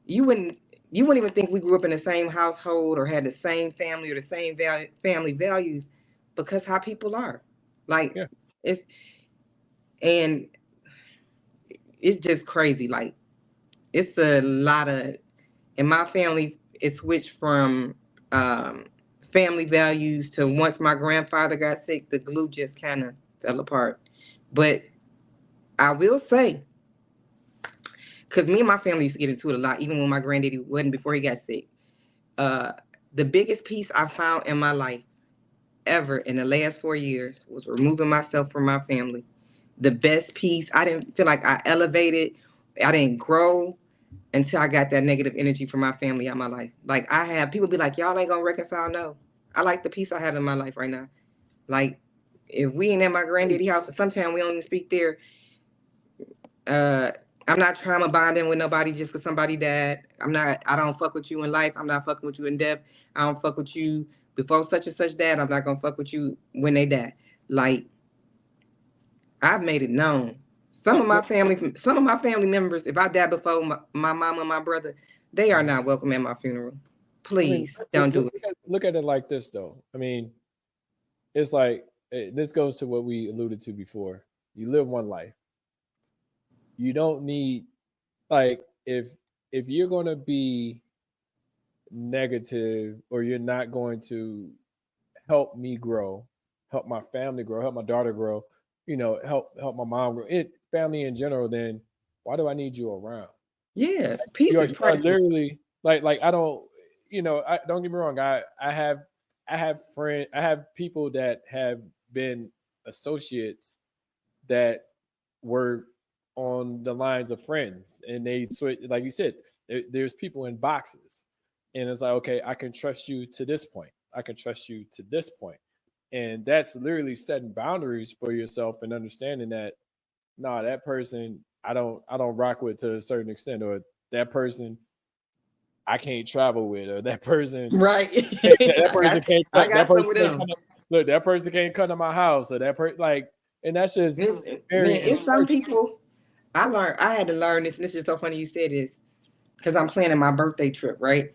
you wouldn't even think we grew up in the same household or had the same family or the same family values, because how people are. Like it's just crazy. Like it's a lot of, in my family, it switched from family values to, once my grandfather got sick, the glue just kind of fell apart. But I will say, because me and my family used to get into it a lot, even when my granddaddy wasn't, before he got sick. The biggest peace I found in my life ever in the last 4 years was removing myself from my family. The best peace. I didn't feel like I elevated. I didn't grow until I got that negative energy from my family out of my life. Like, I have people be like, y'all ain't gonna reconcile. No, I like the peace I have in my life right now. Like, if we ain't at my granddaddy house, and sometimes we don't even speak there, I'm not trauma bonding with nobody just because somebody died. I don't fuck with you in life. I'm not fucking with you in death. I don't fuck with you before such and such died. I'm not gonna fuck with you when they die. Like, I've made it known. Some of my family members, if I die before my mama and my brother, they are not welcome at my funeral. Please don't do it. Look at it like this, though. I mean, it's like this goes to what we alluded to before. You live one life. You don't need like if you're going to be negative or you're not going to help me grow, help my family grow, help my daughter grow, help my mom grow, family in general, then why do I need you around? Yeah, peace is You are priceless. literally like I don't, I don't get me wrong. I have people that have been associates that were on the lines of friends, and they switch. Like you said, there's people in boxes, and it's like, okay, I can trust you to this point. I can trust you to this point, and that's literally setting boundaries for yourself and understanding that no, that person I don't rock with to a certain extent, or that person I can't travel with, or that person Right. that person can't I cut that got some person of can't them. come to, look, that person can't come to my house, or that person like, and that's just Man, very it's some important. people. I had to learn this, and this is so funny you said this because I'm planning my birthday trip, right?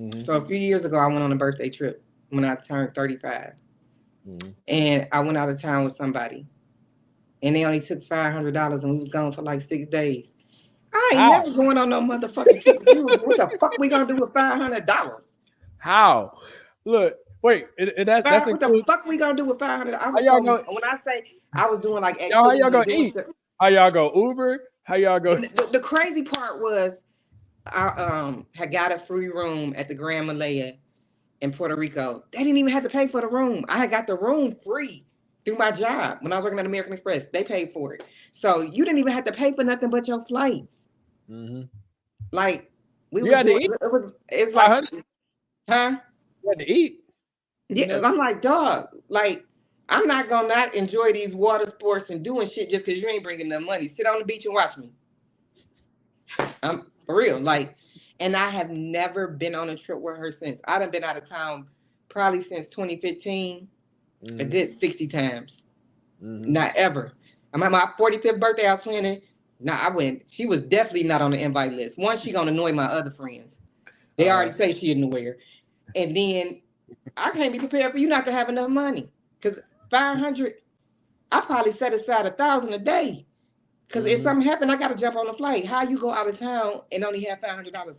Mm-hmm, So a few years ago, I went on a birthday trip when I turned 35, mm-hmm. and I went out of town with somebody, and they only took $500, and we was gone for like 6 days. I ain't How? never going on no motherfucking trip with you. What the fuck we gonna do with $500? How? Look, wait, and that's What the include fuck we gonna do with $500? I how was y'all so go, when I say I was doing like y'all how y'all activities and gonna doing eat? stuff. How y'all go Uber? How y'all go? And the crazy part was I had got a free room at the Grand Malaya in Puerto Rico. They didn't even have to pay for the room. I had got the room free through my job when I was working at American Express. They paid for it, so you didn't even have to pay for nothing but your flight. Mm-hmm. Like we You was had to doing, eat it's like, 500. huh? You had to eat. You Yeah, know. I'm like, dog, like, I'm not gonna not enjoy these water sports and doing shit just because you ain't bringing enough money. Sit on the beach and watch me. I'm for real. Like, and I have never been on a trip with her since. I done been out of town probably since 2015, a Mm-hmm, good 60 times. mm-hmm. Not ever. I'm at my 45th birthday, I was planning. Nah, I went. She was definitely not on the invite list. One, she gonna annoy my other friends. They already Uh, say she annoy her. And then I can't be prepared for you not to have enough money. Cause 500, I probably set aside 1,000 a day. Cause if mm-hmm. something happened, I gotta jump on the flight. How you go out of town and only have $500?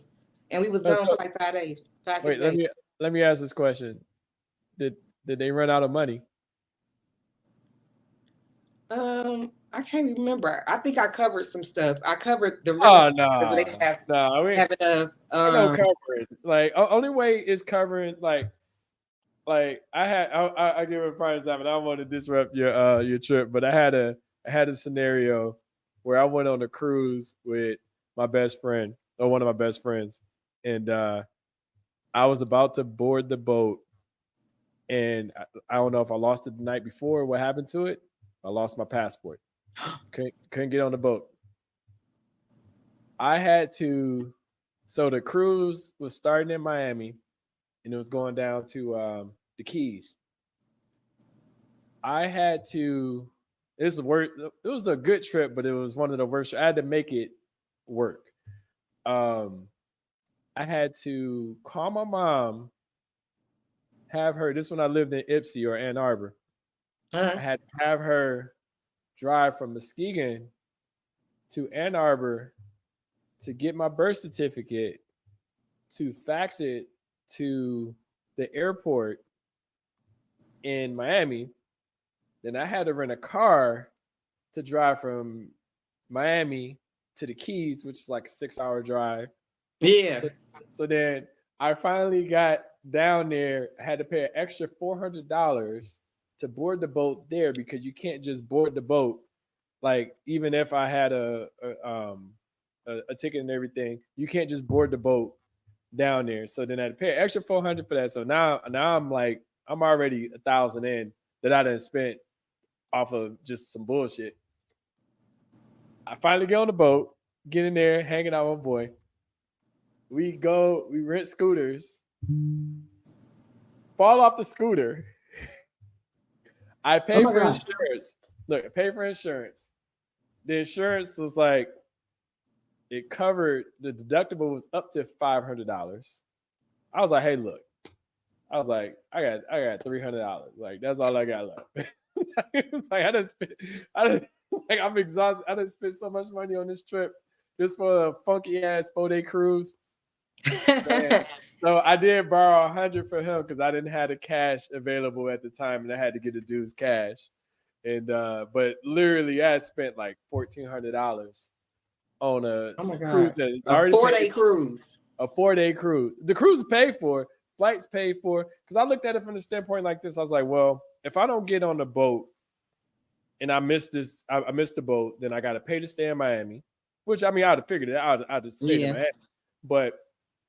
And we was Let's gone go. for like 5 days, five, six Wait, days. let me ask this question. Did did they run out of money? I can't remember. I think I covered some stuff. I covered the real Oh expenses where no, they have no, have enough. ain't no covering. Like only way is covering like I give a prime example. I don't want to disrupt your trip, but I had a scenario where I went on a cruise with my best friend or one of my best friends, and I was about to board the boat, and I don't know if I lost it the night before. What happened to it? I lost my passport. Couldn't get on the boat. I had to. So the cruise was starting in Miami, and it was going down to the Keys. I had to. This work. It was a good trip, but it was one of the worst. I had to make it work. Um, I had to call my mom, have her. This is when I lived in Ipsy or Ann Arbor. I Uh-huh. had to have her drive from Muskegon to Ann Arbor to get my birth certificate, to fax it to the airport in Miami. Then I had to rent a car to drive from Miami to the Keys, which is like a 6 hour drive. Yeah. So, so then I finally got down there. I had to pay an extra $400 to board the boat there because you can't just board the boat. Like even if I had a ticket and everything, you can't just board the boat down there. So then I had to pay an extra 400 for that. So now I'm like I'm already 1,000 in that I done spent off of just some bullshit. I finally get on the boat, get in there, hanging out with my boy. We rent scooters, fall off the scooter. I Oh pay my for God. insurance. Look, I pay for insurance. The insurance was like it covered the deductible was up to $500. I was like, hey, look, I was like, I got $300. Like that's all I got left. It's like I done spent, I done, like I'm exhausted. I done spent so much money on this trip just for a funky ass 4-day cruise. Man. So I did borrow 100 from him because I didn't have the cash available at the time, and I had to get the dude's cash. And but literally, I had spent like $1,400 on a Oh my cruise God. that A already 4-day paid. cruise. A 4-day cruise. The cruise is paid for, flights paid for. Because I looked at it from the standpoint like this. I was like, well, if I don't get on the boat and I miss this, I missed the boat, then I got to pay to stay in Miami. Which I mean, I'd have figured it out. I'd have stayed in Yeah. Miami. But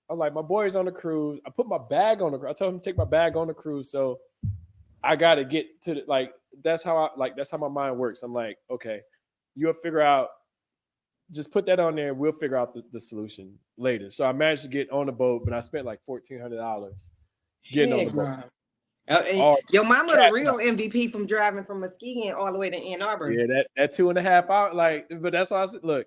I'm like, my boy's on the cruise. I put my bag on the cruise. I told him to take my bag on the cruise. So I got to get to the, like, that's how my mind works. I'm like, okay, you'll figure out, just put that on there. We'll figure out the solution later. So I managed to get on the boat, but I spent like $1,400 getting on the Heck boat. no. All Your mama the cashed real out. MVP from driving from Muskegon all the way to Ann Arbor. Yeah, that 2.5 hours, like, but that's why I said, look,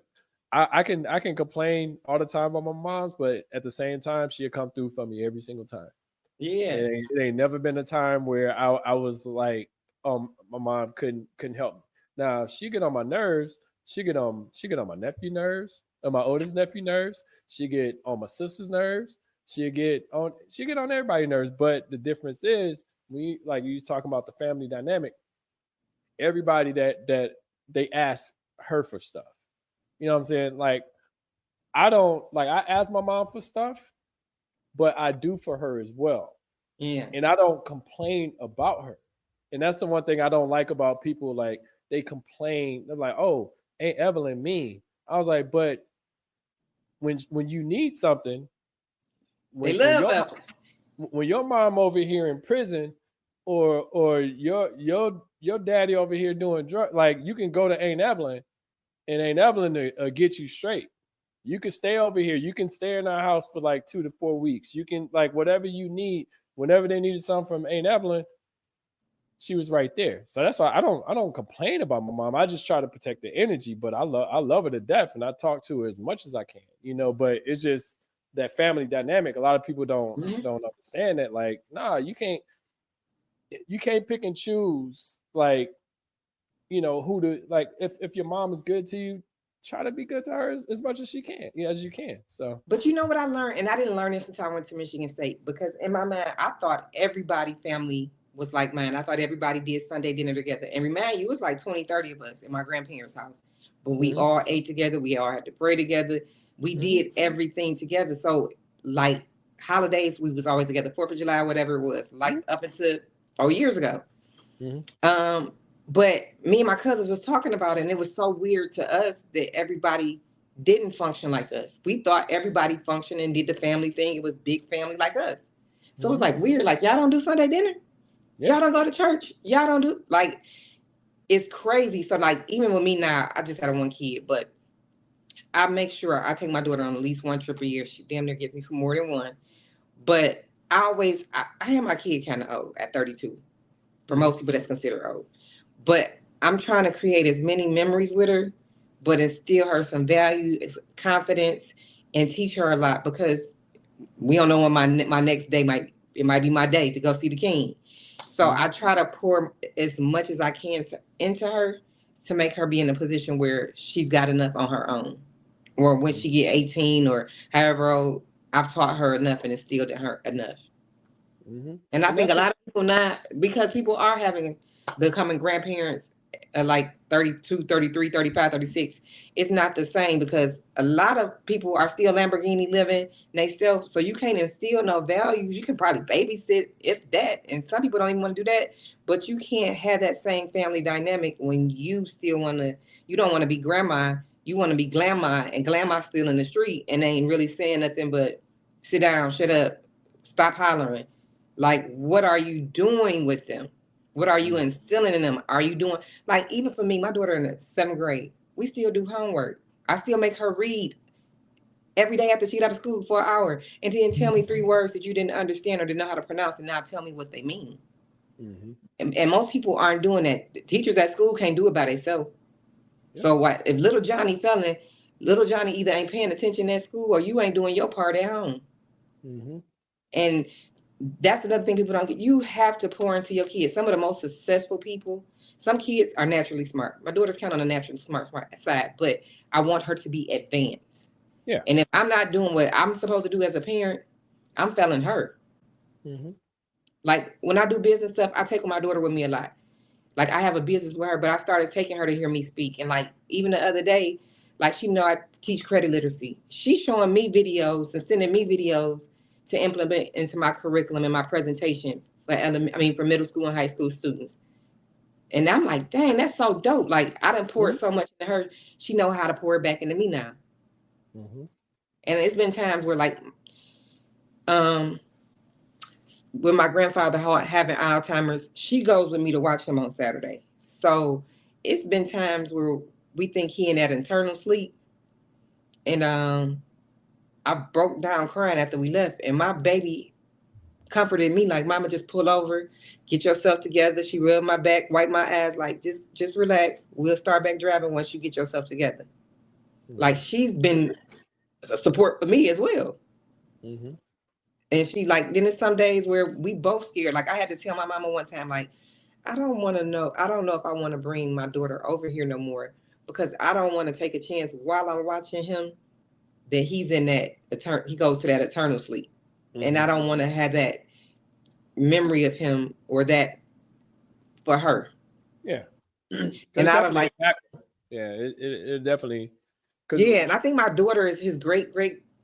I can complain all the time about my mom's, but at the same time, she'll come through for me every single time. Yeah. It ain't never been a time where I was like, my mom couldn't help me. Now she get on my nerves. She get on my nephew nerves, or my oldest nephew nerves. She get on my sister's nerves. She get on everybody's nerves. But the difference is, we like you was talking about the family dynamic. Everybody that they ask her for stuff. You know what I'm saying? Like I don't like I ask my mom for stuff, but I do for her as well. Yeah. And I don't complain about her. And that's the one thing I don't like about people. Like they complain, they're like, "Oh, Aunt Evelyn mean." I was like, but when you need something, They when love us. when your mom over here in prison, or your daddy over here doing drug, like you can go to Aunt Evelyn, and Aunt Evelyn to get you straight. You can stay over here. You can stay in our house for like 2 to 4 weeks. You can like whatever you need. Whenever they needed something from Aunt Evelyn, she was right there. So that's why I don't complain about my mom. I just try to protect the energy, but I love her to death, and I talk to her as much as I can, you know. But it's just that family dynamic. A lot of people don't understand that. Like, nah, you can't pick and choose. Like, you know, who to like. If your mom is good to you, try to be good to her as much as she can, as you can. So, But you know what I learned, and I didn't learn this until I went to Michigan State, because in my mind I thought everybody family was like mine. I thought everybody did Sunday dinner together. And remind you, it was like 20, 30 of us in my grandparents' house. But we mm-hmm, all ate together. We all had to pray together. We mm-hmm, did everything together. So like holidays, we was always together. 4th of July, whatever it was, like up until 4 years ago. mm-hmm, But me and my cousins was talking about it, and it was so weird to us that everybody didn't function like us. We thought everybody functioned and did the family thing. It was big family like us. So it was mm-hmm. like weird. Like, y'all don't do Sunday dinner. Yeah. Y'all don't go to church. Y'all don't do, like, it's crazy. So like even with me now, I just had one kid, but I make sure I take my daughter on at least one trip a year. She damn near gets me for more than one. But I have my kid kind of old at 32. For most people, that's considered old. But I'm trying to create as many memories with her, but instill her some value, confidence, and teach her a lot, because we don't know when my next day might be my day to go see the king. So I try to pour as much as I can into her to make her be in a position where she's got enough on her own, or when she get 18 or however old, I've taught her enough and instilled in her enough. Mm-hmm. And I And think a that's lot just of people not, because people are becoming grandparents at like 32, 33, 35, 36. It's not the same, because a lot of people are still Lamborghini living, and they still, so you can't instill no values. You can probably babysit, if that, and some people don't even want to do that, but you can't have that same family dynamic when you still you don't want to be grandma, you want to be grandma, and grandma's still in the street and they ain't really saying nothing but sit down, shut up, stop hollering. Like, what are you doing with them? What are you instilling in them? Are you doing, like, even for me, my daughter in the 7th grade, we still do homework. I still make her read every day after she got out of school for an hour, and then tell me 3 words that you didn't understand or didn't know how to pronounce, and now tell me what they mean. mm-hmm. And most people aren't doing that. The teachers at school can't do it by themselves. Yeah. So what if little Johnny failing? Little Johnny either ain't paying attention at school, or you ain't doing your part at home. Mm-hmm. And That's another thing people don't get. You have to pour into your kids. Some of the most successful people, some kids are naturally smart. My daughter's kind of on the naturally smart side, but I want her to be advanced. Yeah. And if I'm not doing what I'm supposed to do as a parent, I'm failing her. Mm-hmm. Like when I do business stuff, I take my daughter with me a lot. Like I have a business with her, but I started taking her to hear me speak. And like even the other day, like she know I teach credit literacy. She's showing me videos and sending me videos to implement into my curriculum and my presentation for middle school and high school students. And I'm like, dang, that's so dope. Like I done poured Mm-hmm. so much into her. She know how to pour it back into me now. Mm-hmm. And it's been times where like um with my grandfather having Alzheimer's, she goes with me to watch him on Saturday. So it's been times where we think he in that internal sleep, and I broke down crying after we left, and my baby comforted me like, "Mama, just pull over, get yourself together." She rubbed my back, wiped my eyes, like just relax. We'll start back driving once you get yourself together. Like she's been a support for me as well. Mm-hmm. And she like then there's some days where we both scared. Like I had to tell my mama one time, like, I don't want to know. I don't know if I want to bring my daughter over here no more because I don't want to take a chance while I'm watching him that he's in that he goes to that eternal sleep, and I Mm-hmm. don't want to have that memory of him or that for her. Yeah. And It's I don't definitely like, impactful. Yeah, it definitely because yeah. And I think my daughter is his great.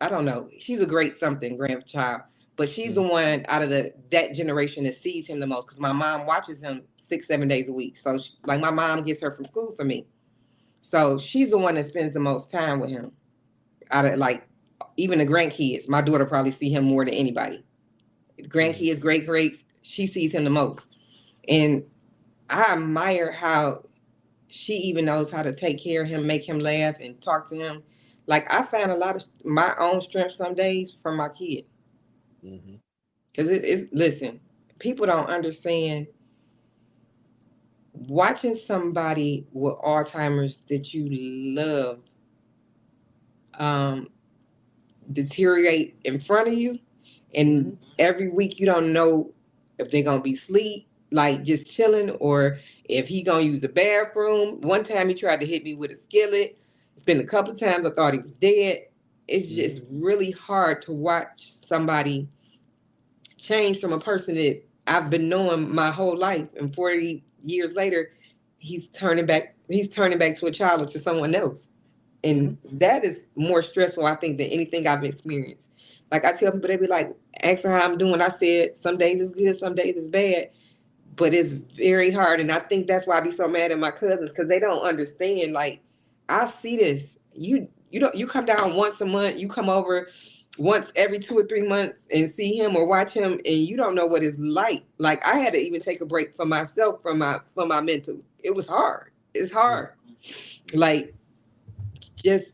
I don't know. She's a great something grandchild, but she's the one out of that generation that sees him the most because my mom watches him 6 7 days a week. So like my mom gets her from school for me. So she's the one that spends the most time with him. Out of like even the grandkids, my daughter probably see him more than anybody. Grandkids, great greats, she sees him the most. And I admire how she even knows how to take care of him, make him laugh, and talk to him. Like I find a lot of my own strength some days from my kid. Mm-hmm. Because it's listen, people don't understand watching somebody with Alzheimer's that you love um, deteriorate in front of you, and every week you don't know if they're gonna be asleep, like just chilling, or if he gonna use the bathroom. One time he tried to hit me with a skillet. It's been a couple of times I thought he was dead. It's just really hard to watch somebody change from a person that I've been knowing my whole life, and 40 years later, he's turning back. He's turning back to a child or to someone else. And that is more stressful, I think, than anything I've experienced. Like I tell people, they be like, asking how I'm doing. I said, some days it's good, some days it's bad, but it's very hard. And I think that's why I be so mad at my cousins because they don't understand. Like, I see this. You come down once a month. You come over once every 2 or 3 months and see him or watch him, and you don't know what it's like. Like I had to even take a break for myself from my mental. It was hard. It's hard. Like just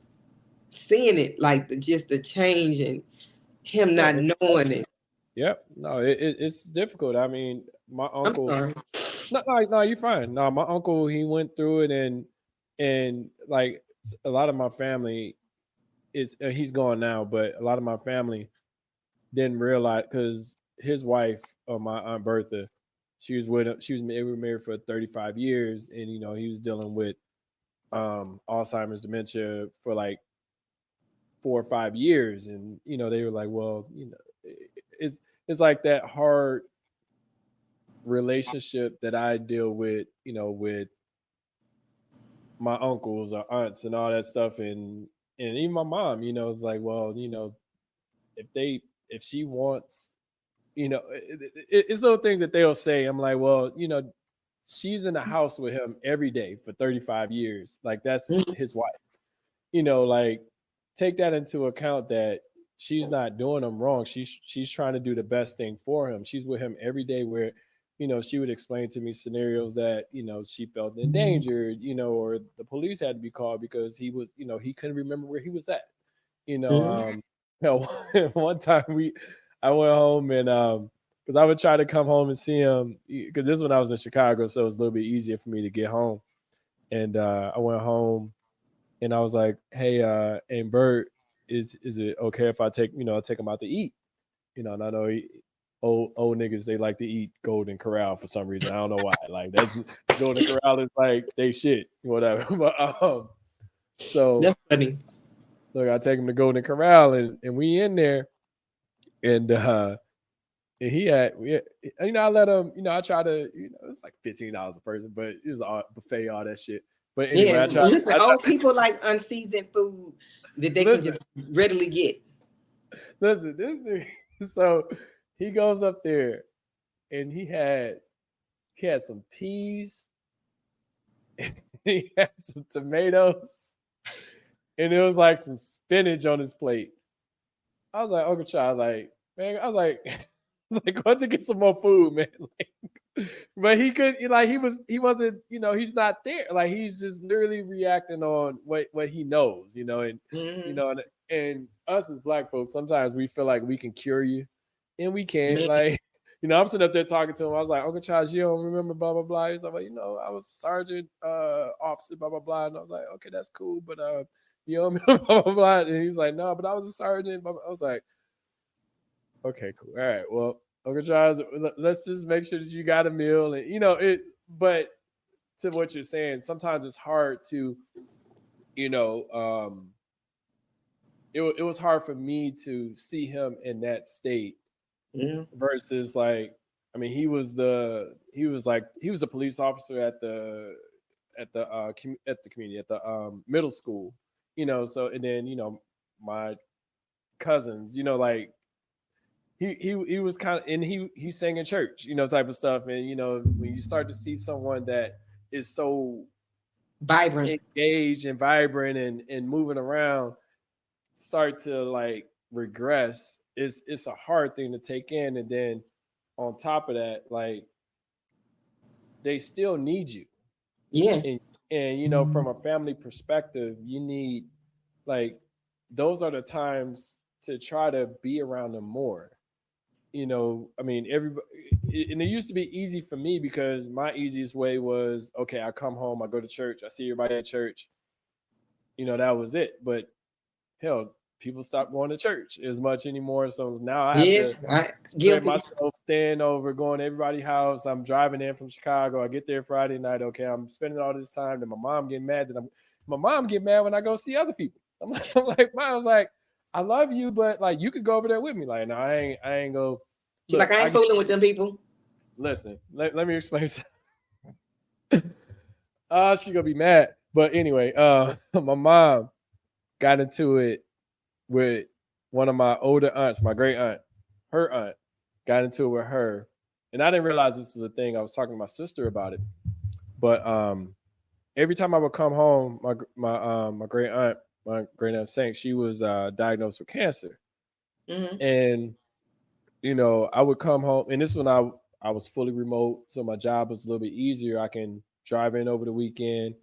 seeing it, like just the change and him Yeah. not knowing it. Yep. No, it's difficult. I mean, my I'm uncle. sorry. No, you're fine. No, my uncle, he went through it, and like a lot of my family is he's gone now, but a lot of my family didn't realize because his wife, my aunt Bertha, she was with him. They were married for 35 years, and he was dealing with Alzheimer's dementia for like 4 or 5 years, and they were like, well, it's it's like that hard relationship that I deal with, with my uncles or aunts and all that stuff, and even my mom, it's like, well, if she wants, it's little things that they'll say. I'm like, well, she's in the house with him every day for 35 years. Like that's his wife. Like take that into account that she's not doing him wrong. She's trying to do the best thing for him. She's with him every day where, she would explain to me scenarios that, she felt endangered, or the police had to be called because he was, he couldn't remember where he was at. You know, um, one time I went home and because I would try to come home and see him because this is when I was in Chicago, so it was a little bit easier for me to get home. And I went home and I was like, "Hey, and Bert, is it okay if I take him out to eat?" And I know old niggas, they like to eat Golden Corral for some reason. I don't know why. Like that's Golden Corral is like they shit, whatever. But so That's funny. look, I take him to Golden Corral and we in there and and he had, I let him, I try to, it's like $15 a person, but it was all buffet, all that shit. But anyway, Yeah, listen, I try old people like unseasoned food that they can listen, just readily get. listen, this nigga, so he goes up there and he had some peas, he had some tomatoes, and it was like some spinach on his plate. I was like, Uncle Child, like, man, I was like, I want to get some more food, man. Like, but he could, like, he wasn't, he's not there. Like, he's just literally reacting on what he knows, and Mm-hmm. and us as black folks, sometimes we feel like we can cure you, and we can't. Man, Like, I'm sitting up there talking to him. I was like, Uncle Charles, you don't remember blah blah blah. He's like, I was sergeant, officer, blah blah blah. And I was like, okay, that's cool, but you know, blah blah blah. And he's like, no, but I was a sergeant. Blah, blah. I was like, okay, cool. All right, well, Uncle Charles, let's just make sure that you got a meal, and it. But to what you're saying, sometimes it's hard to, you know, it was hard for me to see him in that state mm-hmm. versus like, I mean, he was a police officer at the community at the middle school, so and then my cousins, like he was kind of, and he sang in church, type of stuff. And when you start to see someone that is so Vibrant. engaged and vibrant and moving around start to like regress, it's a hard thing to take in. And then on top of that, like they still need you. Yeah. And from a family perspective, you need, like, those are the times to try to be around them more. I mean, everybody, and it used to be easy for me because my easiest way was, okay, I come home, I go to church, I see everybody at church, that was it. But hell, people stopped going to church as much anymore. So now I have Yes, to I spread guilty. myself thin over going to everybody's house. I'm driving in from Chicago. I get there Friday night. Okay, I'm spending all this time. Then my mom get mad. My mom get mad when I go see other people. I'm like, Mom, I was like, I love you, but like you could go over there with me. Like, no, I ain't go. She Look, like, I ain't fooling with them people. listen. Let me explain something. She gonna be mad. But anyway, my mom got into it with one of my older aunts, my great aunt, her aunt, got into it with her. And I didn't realize this was a thing. I was talking to my sister about it. But every time I would come home, my great aunt Saint, she was diagnosed with cancer. Mm-hmm. And I would come home, and this when I was fully remote, so my job was a little bit easier. I can drive in over the weekend,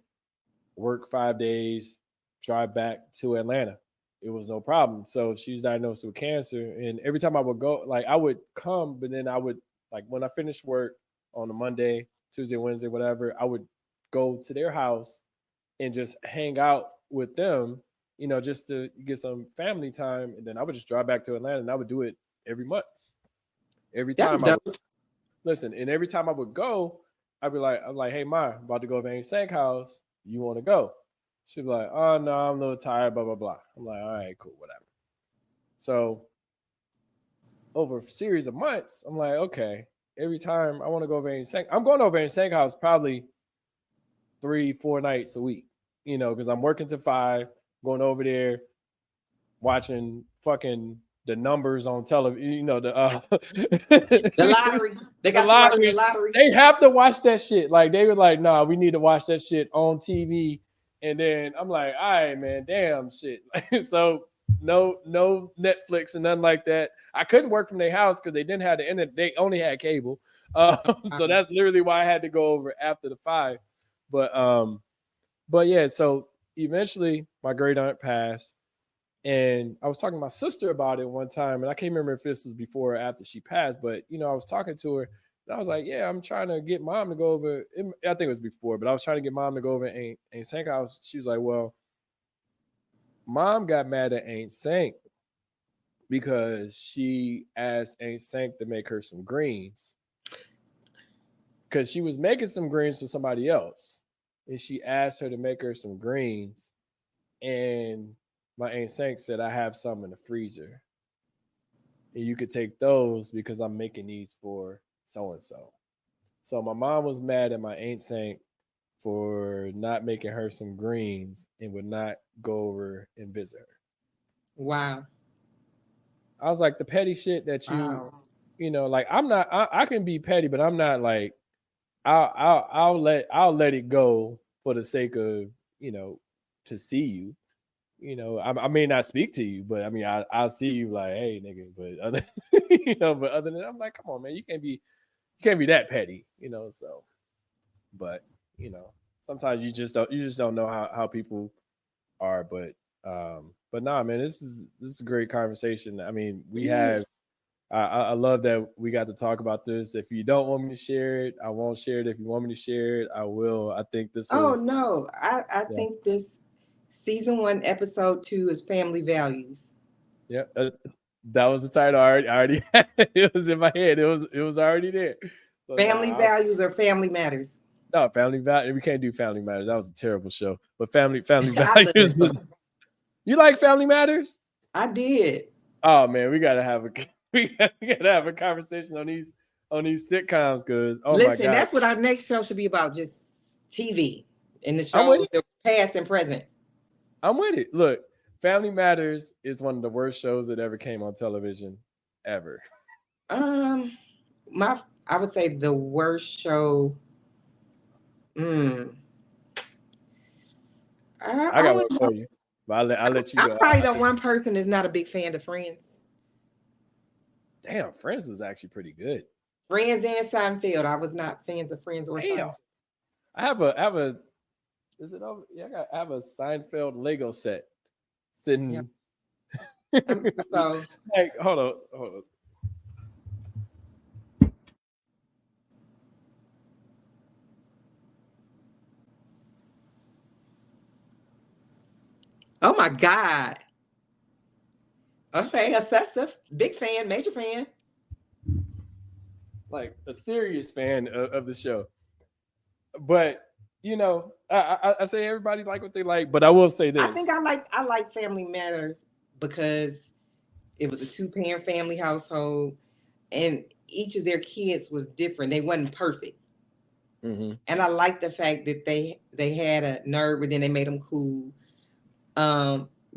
work 5 days, drive back to Atlanta. It was no problem. So she's diagnosed with cancer. And every time I would go, like I would come, but then I would, like, when I finished work on a Monday, Tuesday, Wednesday, whatever, I would go to their house and just hang out with them, just to get some family time. And then I would just drive back to Atlanta, and I would do it every month. Every That's time I dope. would listen, and every time I would go, I'm like, hey, Ma, I'm about to go to Van Sank house. You want to go? She'd be like, oh no, I'm a little tired, blah blah blah. I'm like, all right, cool, whatever. So over a series of months, I'm like, okay, every time I want to go over Van Sank, I'm going over Van Sank house probably 3-4 nights a week, because I'm working to 5, going over there, watching fucking the numbers on television, The lottery. They the got you watching the lotteries. lottery. They have to watch that shit. Like they were like, nah, we need to watch that shit on TV. And then I'm like, all right, man, damn shit. So no Netflix and nothing like that. I couldn't work from their house because they didn't have the internet. They only had cable. So that's literally why I had to go over after the 5. But yeah, so eventually my great aunt passed. And I was talking to my sister about it one time, and I can't remember if this was before or after she passed, but I was talking to her, and I was like, "Yeah, I'm trying to get Mom to go over." I think it was before, but I was trying to get Mom to go over and Sank house. She was like, "Well, Mom got mad at Aunt Sank because she asked Aunt Sank to make her some greens because she was making some greens for somebody else, and she asked her to make her some greens, and my Aunt Sank said, "I have some in the freezer, and you could take those because I'm making these for so and so." So my mom was mad at my Aunt Sank for not making her some greens and would not go over and visit her. Wow. I was like, the petty shit that Wow. you know, like I'm not. I can be petty, but I'm not like I'll let it go for the sake of you know to see you. You know, I may not speak to you, but I mean, I'll see you like, hey, nigga. But other, you know, but other than that, I'm like, come on, man, you can't be that petty, you know. So, but you know, sometimes you just don't know how people are. But nah, man, this is a great conversation. I mean, we Yeah. have. I love that we got to talk about this. If you don't want me to share it, I won't share it. If you want me to share it, I will. I think this Oh was no, I yeah, think this season 1, episode 2 is family values. yeah. That was the title. I already had it. It was in my head. It was already there. So Family nah, values or family matters. no family value. We can't do Family Matters. That was a terrible show. But family I love values that show. was. You like Family Matters? I did. Oh man, we gotta have a we gotta have a conversation on these sitcoms because oh my Listen, god, that's what our next show should be about. Just TV and the I'm with shows it. that past and present. I'm with it. Look, Family Matters is one of the worst shows that ever came on television ever. Um, my I would say the worst show. Mm, I I got would. one for you, but I'll let you I'm go. probably the one person that's not a big fan of Friends. Damn, Friends was actually pretty good. Friends and Seinfeld. I was not fans of Friends or Damn, Seinfeld. I have a is it over? Yeah, I have a Seinfeld Lego set Yeah. sitting. So, Like, hold on. oh my God. Okay, obsessive, big fan, major fan. Like a serious fan of the show. But you know, I say everybody like what they like, but I will say I think this. I like Family Matters because it was a two-parent family household, and each of their kids was different. They wasn't perfect, Mm-hmm. and I like the fact that they had a nerd, but then they made them cool.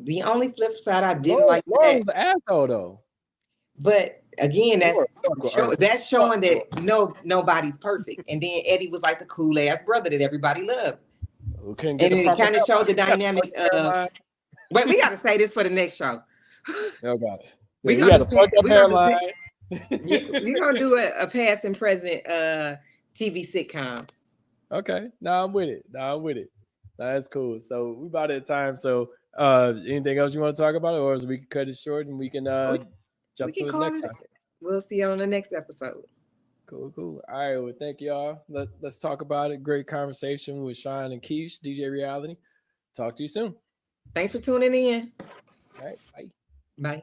The only flip side I didn't like Laura that, was the asshole though. but again, Laura, we gonna go early as that's fuck, showing Laura. that nobody's perfect. And then Eddie was like the cool ass brother that everybody loved, We couldn't get and the then it proper kind of hairline. showed the We got the dynamic fucked of. hairline. Wait, we got to say this for the next show. Oh god. Yeah, We we gonna got do the fucked up we gonna do hairline. yeah, we gonna do a past and present TV sitcom. Okay. No, I'm with it. No, I'm with it. No, that's cool. So we about at time. So anything else you want to talk about, or we can cut it short and we can We, we jump can to the call next it. time. We'll see you on the next episode. Cool, cool. All right. Well, thank y'all. Let's talk about it. Great conversation with Sean and Keish, DJ Reality. Talk to you soon. Thanks for tuning in. All right. Bye. Bye.